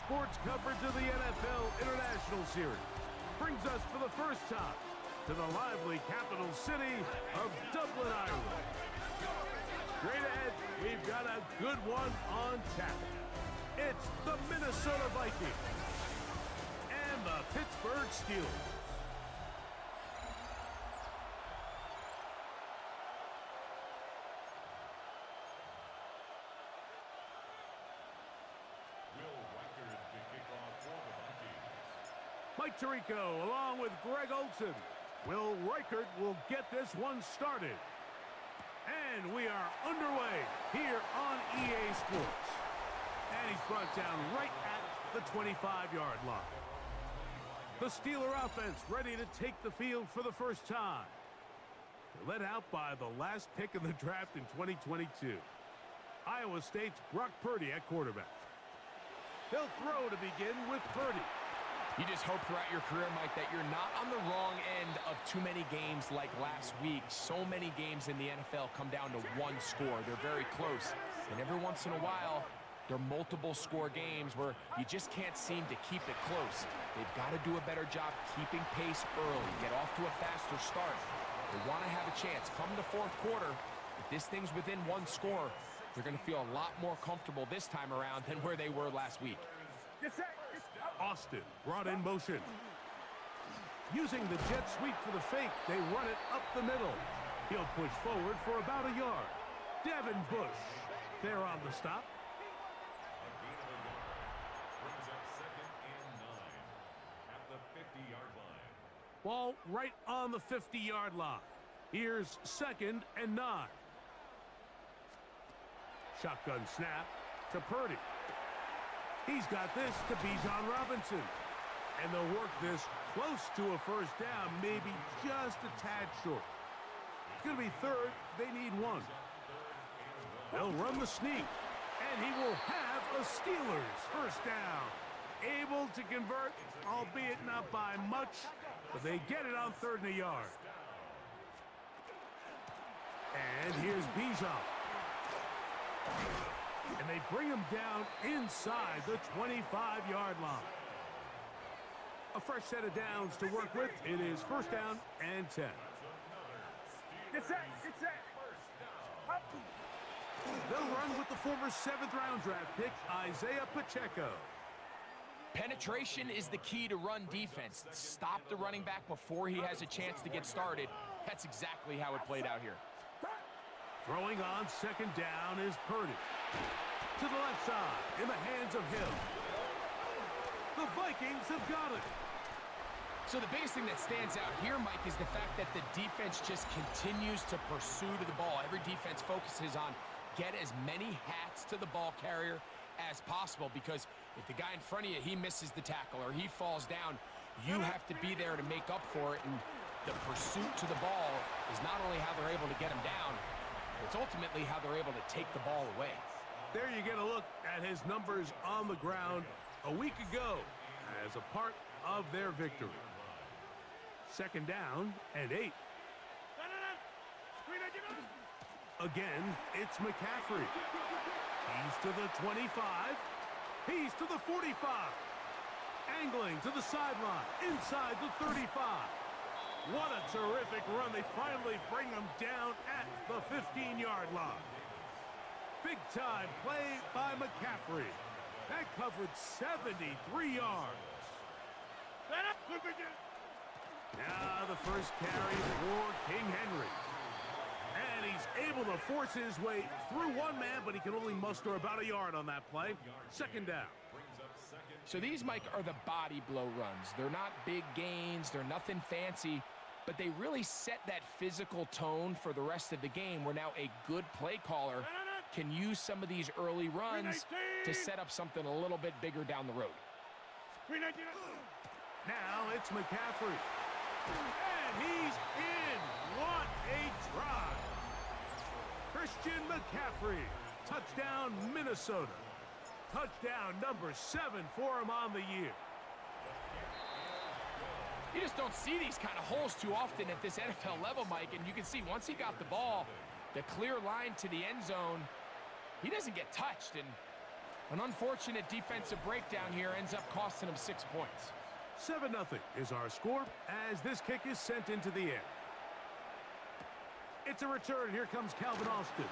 sports coverage of the NFL International Series brings us for the first time to the lively capital city of Dublin, Ireland. Straight ahead, we've got a good one on tap. It's the Minnesota Vikings and the Pittsburgh Steelers. Mike Tirico, along with Greg Olson. Will Reichert will get this one started. And we are underway here on EA Sports. And he's brought down right at the 25-yard line. The Steeler offense ready to take the field for the first time. They're led out by the last pick in the draft in 2022. Iowa State's Brock Purdy at quarterback. They'll throw to begin with Purdy. You just hope throughout your career, Mike, that you're not on the wrong end of too many games like last week. So many games in the NFL come down to one score. They're very close. And every once in a while, there are multiple score games where you just can't seem to keep it close. They've got to do a better job keeping pace early, get off to a faster start. They want to have a chance. Come the fourth quarter, if this thing's within one score, they're going to feel a lot more comfortable this time around than where they were last week. Austin brought in motion. Using the jet sweep for the fake, they run it up the middle. He'll push forward for about a yard. Devin Bush there on the stop. Brings up 2nd and 9 at the 50-yard line. Ball right on the 50-yard line. Here's 2nd and 9. Shotgun snap to Purdy. He's got this to Bijan Robinson. And they'll work this close to a first down, maybe just a tad short. It's going to be 3rd. They need 1. They'll run the sneak. And he will have a Steelers first down. Able to convert, albeit not by much, but they get it on 3rd and a yard. And here's Bijan. And they bring him down inside the 25-yard line. A fresh set of downs to work with. It is 1st down and 10. Get set. Up. They'll run with the former 7th-round draft pick, Isaiah Pacheco. Penetration is the key to run defense. Stop the running back before he has a chance to get started. That's exactly how it played out here. Throwing on 2nd down is Purdy. To the left side, in the hands of Hill. The Vikings have got it. So the biggest thing that stands out here, Mike, is the fact that the defense just continues to pursue to the ball. Every defense focuses on get as many hats to the ball carrier as possible, because if the guy in front of you, he misses the tackle or he falls down, you have to be there to make up for it. And the pursuit to the ball is not only how they're able to get him down, it's ultimately how they're able to take the ball away. There you get a look at his numbers on the ground a week ago as a part of their victory. 2nd down and 8. Again, it's McCaffrey. He's to the 25. He's to the 45. Angling to the sideline, inside the 35. What a terrific run. They finally bring him down at the 15-yard line. Big-time play by McCaffrey. That covered 73 yards. Now the first carry for King Henry. And he's able to force his way through one man, but he can only muster about a yard on that play. 2nd down. So these, Mike, are the body blow runs. They're not big gains. They're nothing fancy. But they really set that physical tone for the rest of the game, where now a good play caller can use some of these early runs to set up something a little bit bigger down the road. Now it's McCaffrey. And he's in. What a try. Christian McCaffrey. Touchdown, Minnesota. Touchdown number 7 for him on the year. You just don't see these kind of holes too often at this NFL level, Mike. And you can see once he got the ball, the clear line to the end zone, he doesn't get touched. And An unfortunate defensive breakdown here ends up costing him 6 points. 7-0 is our score as this kick is sent into the air. It's a return. Here comes Calvin Austin.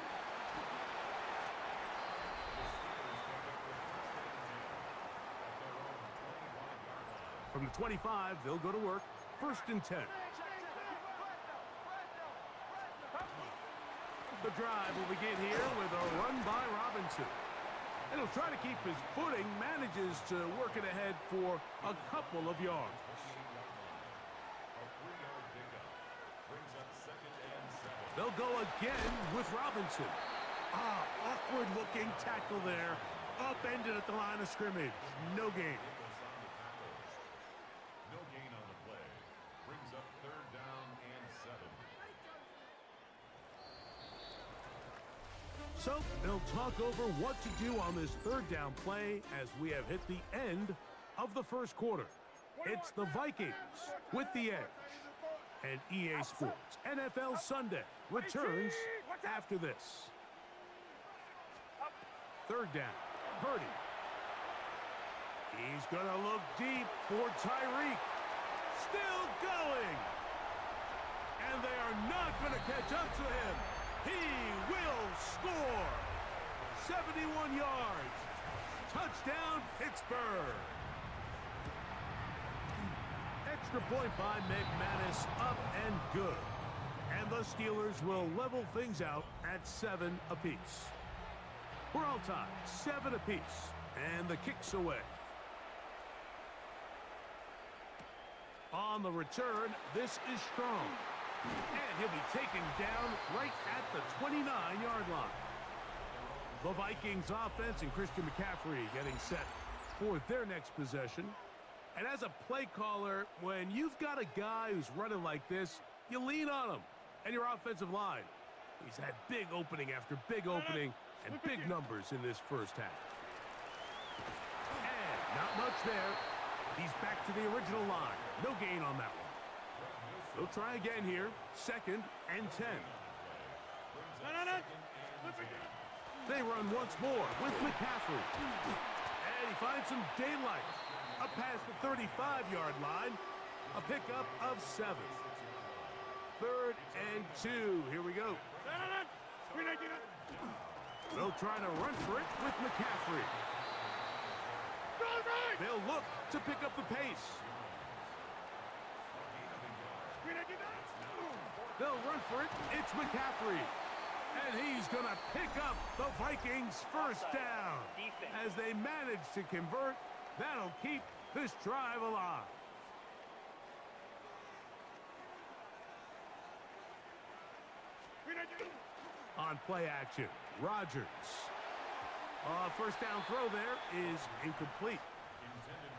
From the 25, they'll go to work. 1st and 10. The drive will begin here with a run by Robinson. And he'll try to keep his footing, manages to work it ahead for a couple of yards. They'll go again with Robinson. Awkward looking tackle there. Upended at the line of scrimmage. No gain. No gain on the play. Brings up 3rd down and 7. So they'll talk over what to do on this 3rd down play as we have hit the end of the 1st quarter. It's the Vikings with the edge. And EA Sports NFL Sunday returns after this. 3rd down. Purdy. He's going to look deep for Tyreek. Still going. And they are not going to catch up to him. He will score. 71 yards. Touchdown, Pittsburgh. Extra point by McManus, up and good. And the Steelers will level things out at 7 apiece. We're all tied, 7 apiece. And the kick's away. On the return, this is Strong. And he'll be taken down right at the 29-yard line. The Vikings offense and Christian McCaffrey getting set for their next possession. And as a play caller, when you've got a guy who's running like this, you lean on him and your offensive line. He's had big opening after big opening and big numbers in this 1st half. And not much there. He's back to the original line. No gain on that one. They'll try again here. 2nd and 10. They run once more with McCaffrey. And he finds some daylight. Up past the 35-yard line. A pickup of 7. 3rd and 2. Here we go. They'll try to run for it with McCaffrey. They'll look to pick up the pace. They'll run for it. It's McCaffrey. And he's going to pick up the Vikings' 1st down. As they manage to convert, that'll keep this drive alive. On play action, Rodgers. 1st down throw there is incomplete.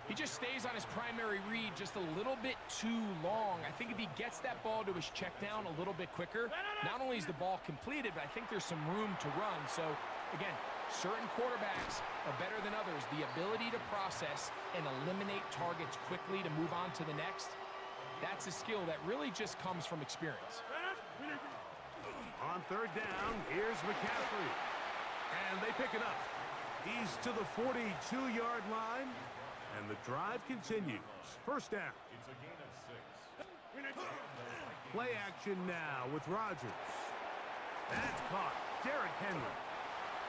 He just stays on his primary read just a little bit too long. I think if he gets that ball to his check down a little bit quicker, not only is the ball completed, but I think there's some room to run. So, again, certain quarterbacks are better than others. The ability to process and eliminate targets quickly to move on to the next, that's a skill that really just comes from experience. On 3rd down, here's McCaffrey. And they pick it up. He's to the 42-yard line. And the drive continues. 1st down. It's a gain of 6. Play action now with Rodgers. That's caught. Derrick Henry.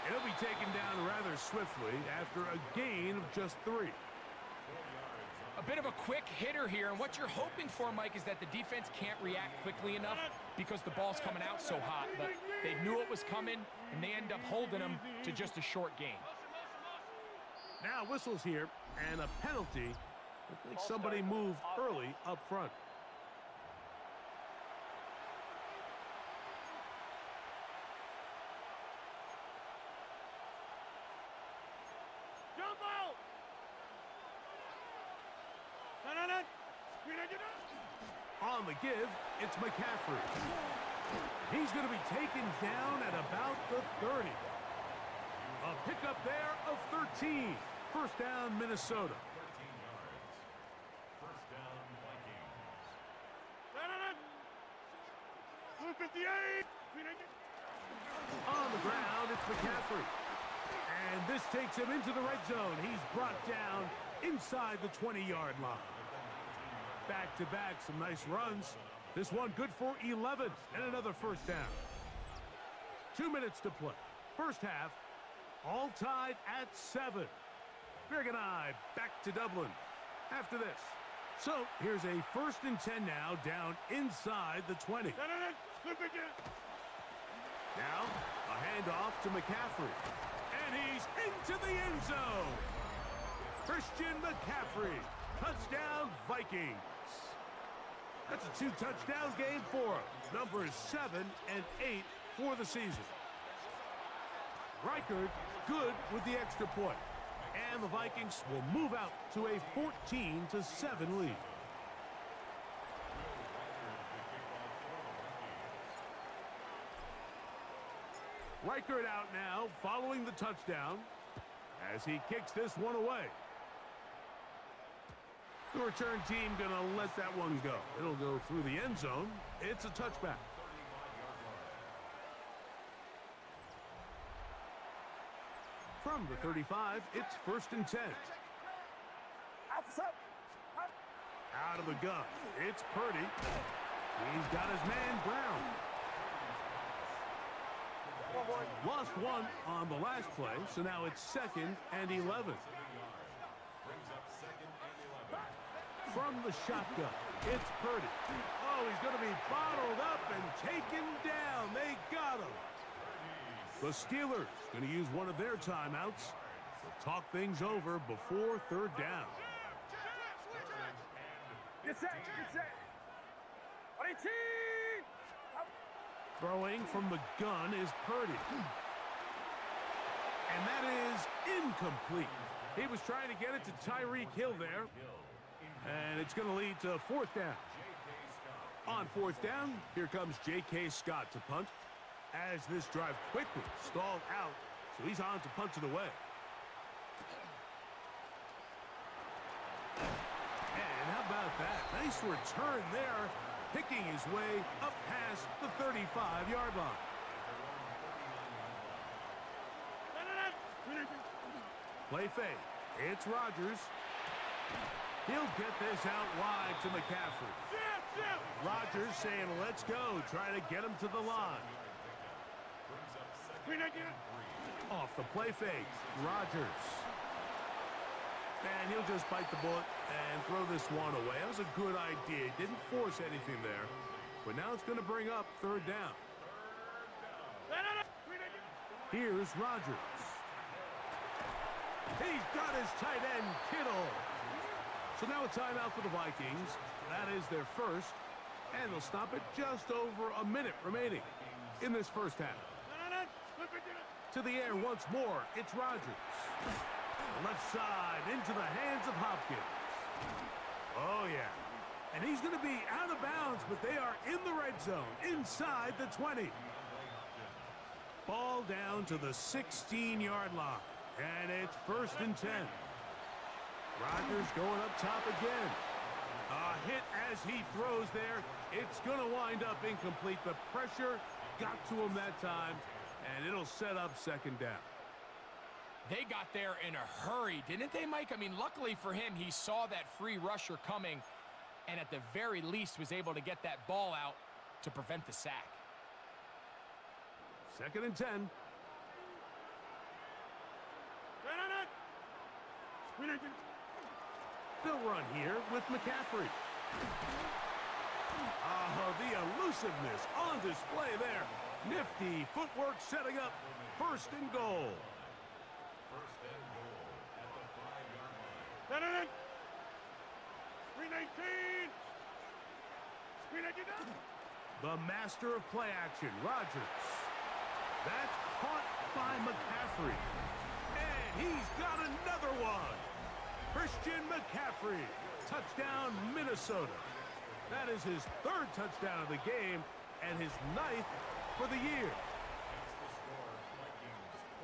And he'll be taken down rather swiftly after a gain of just 3. A bit of a quick hitter here, and what you're hoping for, Mike, is that the defense can't react quickly enough because the ball's coming out so hot. But they knew it was coming, and they end up holding them to just a short gain. Now whistles here, and a penalty. I think somebody moved early up front. On the give, it's McCaffrey. He's going to be taken down at about the 30. A pickup there of 13. 1st down, Minnesota. 13 yards. 1st down, Vikings. On the ground, it's McCaffrey. And this takes him into the red zone. He's brought down inside the 20-yard line. Back-to-back, some nice runs. This one good for 11 and another first down. 2 minutes to play. First half, all tied at 7. Birkenhead back to Dublin after this. So here's a 1st and 10 now, down inside the 20. Now a handoff to McCaffrey. And he's into the end zone. Christian McCaffrey. Touchdown, Vikings. That's a 2-touchdown game for him. Numbers 7 and 8 for the season. Reichard good with the extra point. And the Vikings will move out to a 14-7 lead. Reichard out now following the touchdown as he kicks this one away. The return team going to let that one go. It'll go through the end zone. It's a touchback. From the 35, it's 1st and 10. Out of the gun, it's Purdy. He's got his man Brown. Lost one on the last play, so now it's 2nd and 11. From the shotgun, it's Purdy. Oh, he's going to be bottled up and taken down. They got him. The Steelers going to use one of their timeouts to talk things over before 3rd down. Get set, get set. Throwing from the gun is Purdy. And that is incomplete. He was trying to get it to Tyreek Hill there. And it's going to lead to 4th down. On 4th down, here comes J.K. Scott to punt. As this drive quickly stalled out, so he's on to punch it away. And how about that? Nice return there, picking his way up past the 35-yard line. Play fake. It's Rodgers. He'll get this out wide to McCaffrey. Rodgers saying, let's go, trying to get him to the line. Off the play fake, Rodgers. And he'll just bite the bullet and throw this one away. That was a good idea. Didn't force anything there. But now it's going to bring up 3rd down. Here's Rodgers. He's got his tight end, Kittle. So now a timeout for the Vikings. That is their 1st. And they'll stop it just over a minute remaining in this first half. To the air once more, it's Rodgers. Left side into the hands of Hopkins. Oh, yeah. And he's going to be out of bounds, but they are in the red zone, inside the 20. Ball down to the 16-yard line. And it's 1st and 10. Rodgers going up top again. A hit as he throws there. It's going to wind up incomplete. The pressure got to him that time, and it'll set up 2nd down. They got there in a hurry, didn't they, Mike? I mean, luckily for him, he saw that free rusher coming and at the very least was able to get that ball out to prevent the sack. 2nd and 10. They'll run here with McCaffrey. Oh, the elusiveness on display there. Nifty footwork setting up 1st and goal. 1st and goal at the 5-yard line. 319. The master of play action, Rodgers. That's caught by McCaffrey. And he's got another one. Christian McCaffrey. Touchdown, Minnesota. That is his 3rd touchdown of the game and his 9th for the year.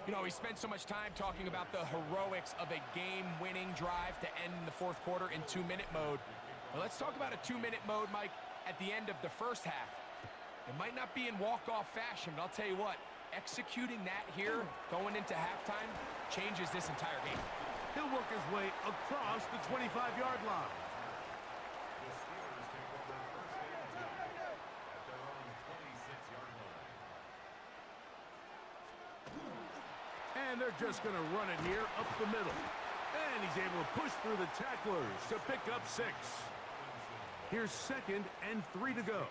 You know, we spent so much time talking about the heroics of a game-winning drive to end the 4th quarter in 2-minute mode. But let's talk about a 2-minute mode, Mike, at the end of the first half. It might not be in walk-off fashion, but I'll tell you what, executing that here going into halftime changes this entire game. He'll work his way across the 25-yard line. The Steelers take over first and 10 at their own 26-yard line. And they're just going to run it here up the middle. And he's able to push through the tacklers to pick up 6. Here's 2nd and 3 to go.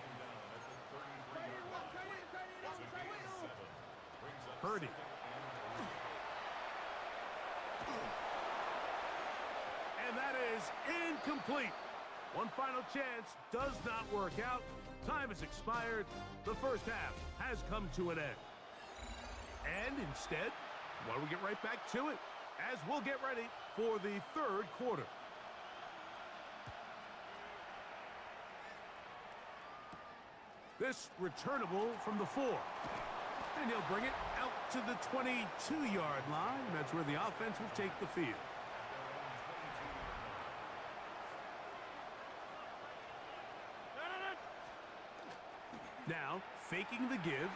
Purdy. And that is incomplete. One final chance does not work out. Time has expired. The first half has come to an end. And instead, why don't we get right back to it as we'll get ready for the third quarter. This returnable from the 4. And he'll bring it out to the 22-yard line. That's where the offense will take the field. Now, faking the give.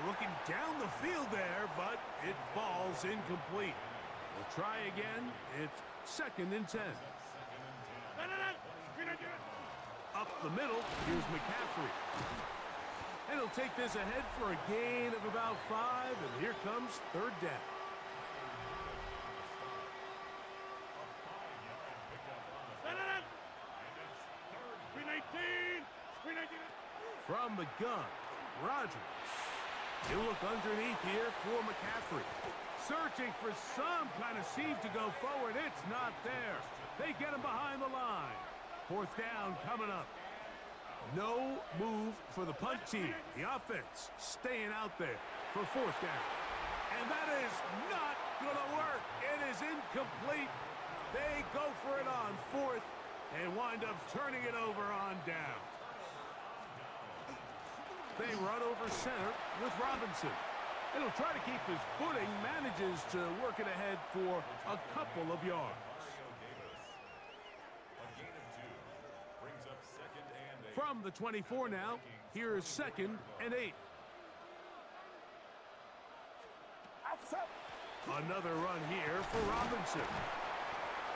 Looking down the field there, but it falls incomplete. We'll try again. It's 2nd and 10. Up the middle, here's McCaffrey. And he'll take this ahead for a gain of about 5, and here comes 3rd down. From the gun, Rodgers. He'll look underneath here for McCaffrey. Searching for some kind of seam to go forward. It's not there. They get him behind the line. 4th down coming up. No move for the punt team. The offense staying out there for 4th down. And that is not going to work. It is incomplete. They go for it on 4th and wind up turning it over on down. They run over center with Robinson. And he'll try to keep his footing, manages to work it ahead for a couple of yards. From the 24 now, here's 2nd and 8. Another run here for Robinson.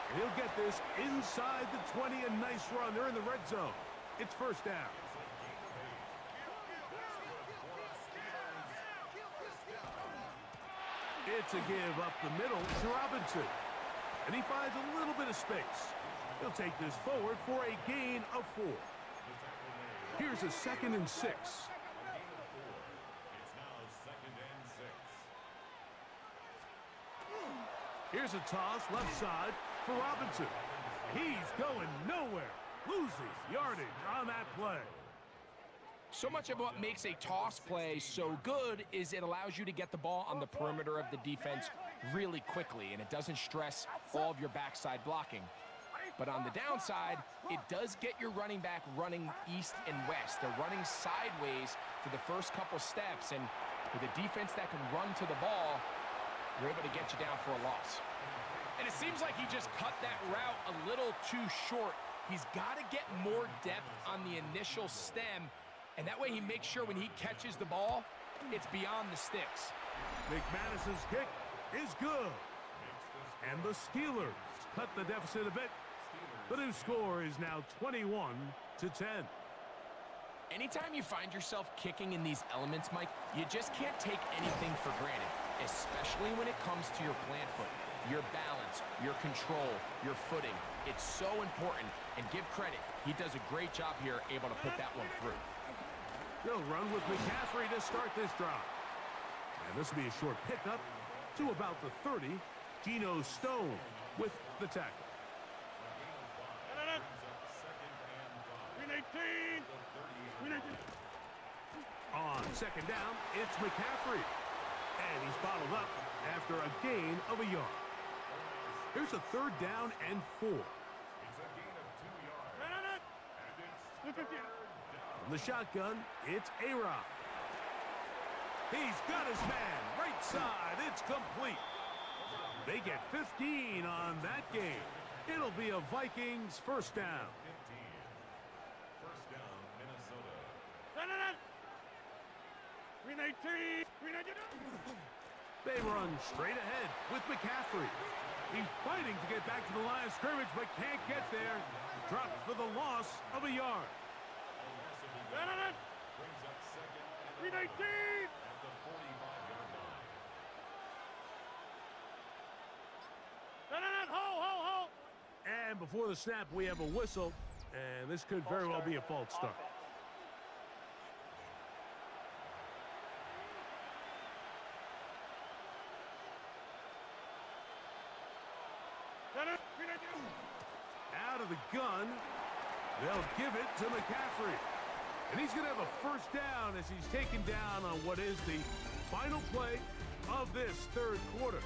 And he'll get this inside the 20, a nice run. They're in the red zone. It's 1st down. It's a give up the middle to Robinson. And he finds a little bit of space. He'll take this forward for a gain of 4. Here's a 2nd and 6. Here's a toss left side for Robinson. He's going nowhere. Loses yardage on that play. So much of what makes a toss play so good is it allows you to get the ball on the perimeter of the defense really quickly, and it doesn't stress all of your backside blocking. But on the downside, it does get your running back running east and west. They're running sideways for the first couple steps, and with a defense that can run to the ball, you're able to get you down for a loss. And it seems like he just cut that route a little too short. He's got to get more depth on the initial stem, and that way he makes sure when he catches the ball, it's beyond the sticks. McManus's kick is good. And the Steelers cut the deficit a bit. The new score is now 21-10. Anytime you find yourself kicking in these elements, Mike, you just can't take anything for granted, especially when it comes to your plant foot, your balance, your control, your footing. It's so important, and give credit. He does a great job here, able to put that one through. They'll run with McCaffrey to start this drive. And this will be a short pickup to about the 30. Geno Stone with the tackle. On 2nd down, it's McCaffrey. And he's bottled up after a gain of a yard. Here's a 3rd down and 4. From the shotgun, it's A-Rod. He's got his man. Right side, it's complete. They get 15 on that game. It'll be a Vikings 1st down. They run straight ahead with McCaffrey. He's fighting to get back to the line of scrimmage, but can't get there. Dropped for the loss of a yard. Brings up second and 19 at the 45-yard line. And before the snap, we have a whistle, and this could very well be a false start. Out of the gun, they'll give it to McCaffrey. And he's going to have a first down as he's taken down on what is the final play of this third quarter.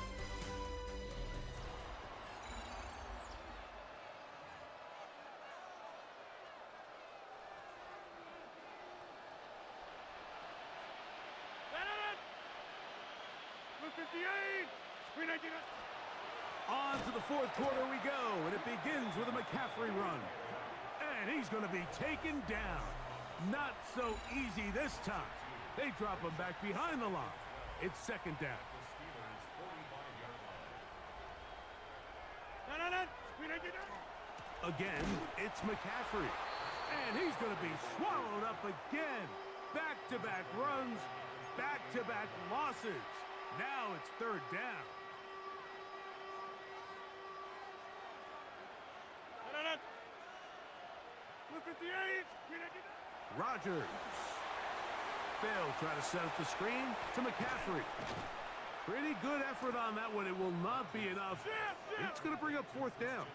On to the fourth quarter we go, and it begins with a McCaffrey run. And he's going to be taken down. Not so easy this time. They drop him back behind the line. It's second down. Again, it's McCaffrey. And he's going to be swallowed up again. Back-to-back runs, back-to-back losses. Now it's third down. Rodgers. They'll try to set up the screen to McCaffrey. Pretty good effort on that one. It will not be enough. It's going to bring up fourth down.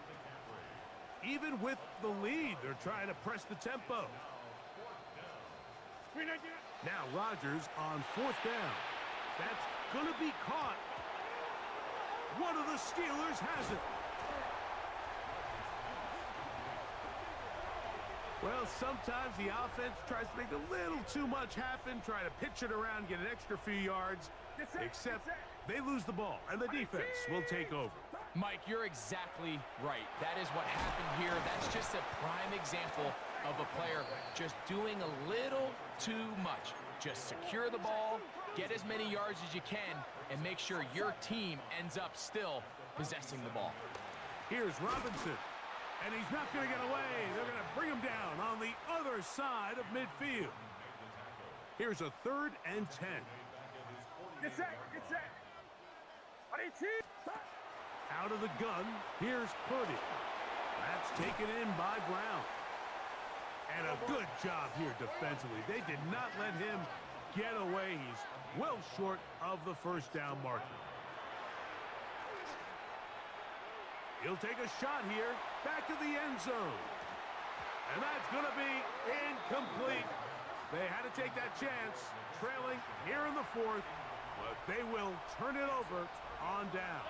Even with the lead, they're trying to press the tempo. Now Rodgers on fourth down. That's going to be caught. One of the Steelers has it. Well, sometimes the offense tries to make a little too much happen, try to pitch it around, get an extra few yards, except they lose the ball, and the defense will take over. Mike, you're exactly right. That is what happened here. That's just a prime example of a player just doing a little too much. Just secure the ball, get as many yards as you can, and make sure your team ends up still possessing the ball. Here's Robinson. And he's not going to get away. They're going to bring him down on the other side of midfield. Here's a 3rd and 10. Get set. Out of the gun, here's Purdy. That's taken in by Brown. And a good job here defensively. They did not let him get away. He's well short of the first down marker. He'll take a shot here, back to the end zone. And that's going to be incomplete. They had to take that chance, trailing here in the fourth, but they will turn it over on down.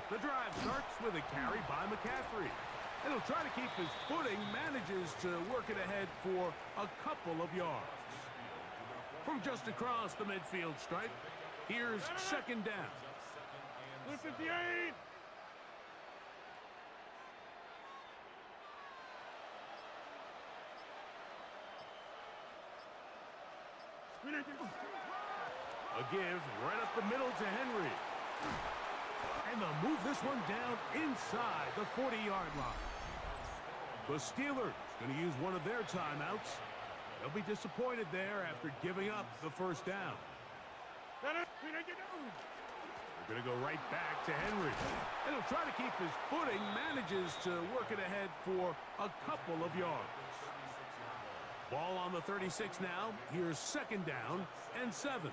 The drive starts with a carry by McCaffrey. And he'll try to keep his footing, manages to work it ahead for a couple of yards. From just across the midfield stripe, here's second down. 58. A give right up the middle to Henry. And they'll move this one down inside the 40-yard line. The Steelers going to use one of their timeouts. They'll be disappointed there after giving up the first down. They're going to go right back to Henry. And he'll try to keep his footing, manages to work it ahead for a couple of yards. Ball on the 36 now. Here's second down and 7.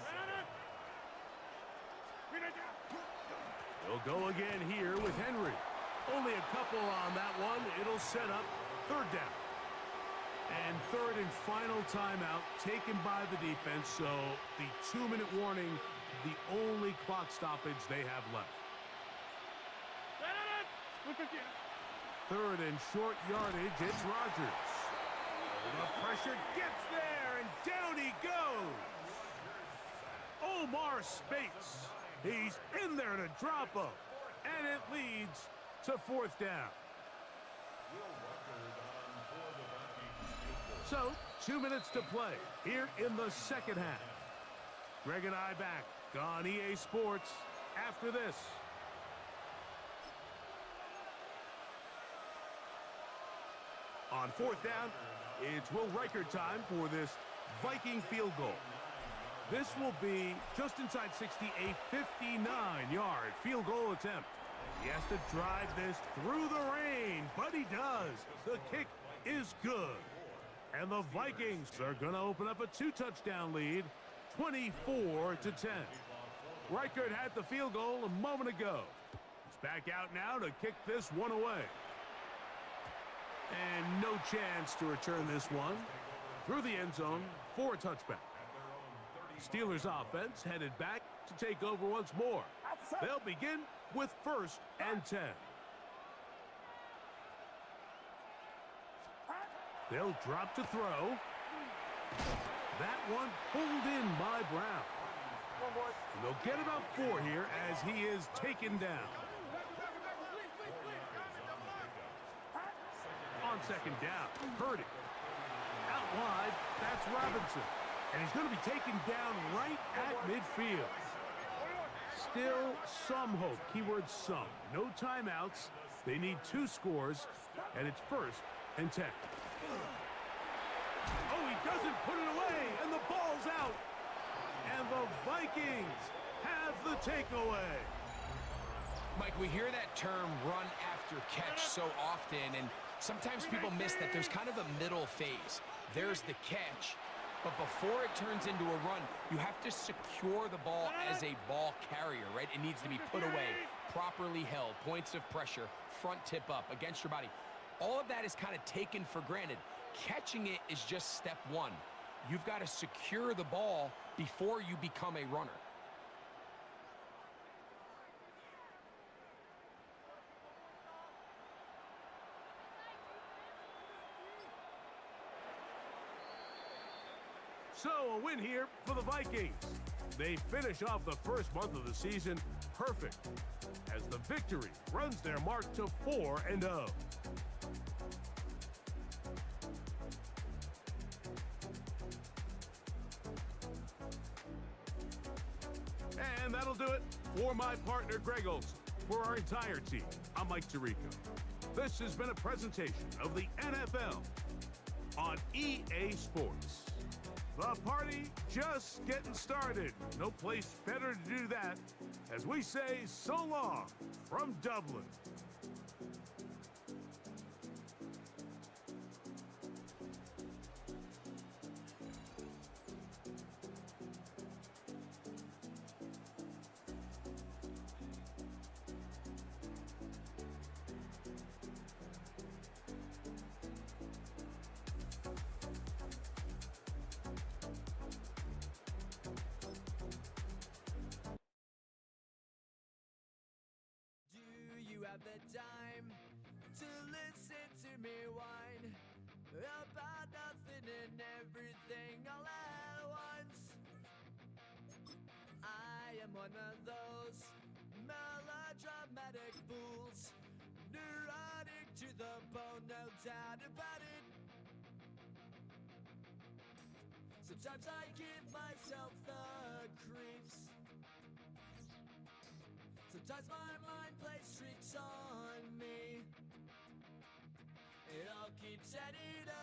They'll go again here with Henry. Only a couple on that one. It'll set up third down. And third and final timeout taken by the defense. So the 2-minute warning, the only clock stoppage they have left. Third and short yardage, it's Rodgers. The pressure gets there, and down he goes. Omar Speights. He's in there to drop him, and it leads to fourth down. So, 2 minutes to play here in the second half. Greg and I back on EA Sports after this. On fourth down, it's Will Reichert time for this Viking field goal. This will be just inside 60, a 59-yard field goal attempt. He has to drive this through the rain, but he does. The kick is good. And the Vikings are going to open up a 2-touchdown lead, 24-10. Reichert had the field goal a moment ago. He's back out now to kick this one away. And no chance to return this one through the end zone for a touchback. Steelers offense headed back to take over once more. They'll begin with 1st and 10. They'll drop to throw. That one pulled in by Brown. And they'll get about 4 here as he is taken down. On second down, Purdy. Out wide, that's Robinson. And he's going to be taken down right at midfield. Still some hope. Keyword some. No timeouts. They need 2 scores, and it's 1st and 10. Oh, he doesn't put it away, and the ball's out. And the Vikings have the takeaway. Mike, we hear that term run after catch so often, and sometimes people miss that there's kind of a middle phase. There's the catch, but before it turns into a run, you have to secure the ball as a ball carrier, right? It needs to be put away, properly held, points of pressure, front tip up against your body. All of that is kind of taken for granted. Catching it is just step 1. You've got to secure the ball before you become a runner. So a win here for the Vikings. They finish off the first month of the season perfect as the victory runs their mark to 4-0. And that'll do it for my partner Greg Olsen. For our entire team, I'm Mike Tirico. This has been a presentation of the NFL on EA Sports. The party just getting started. No place better to do that as we say so long from Dublin. Have the time to listen to me whine about nothing and everything all at once. I am one of those melodramatic fools, neurotic to the bone, no doubt about it. Sometimes I give myself the creeps. Sometimes my mind plays tricks on me. It all keeps adding up.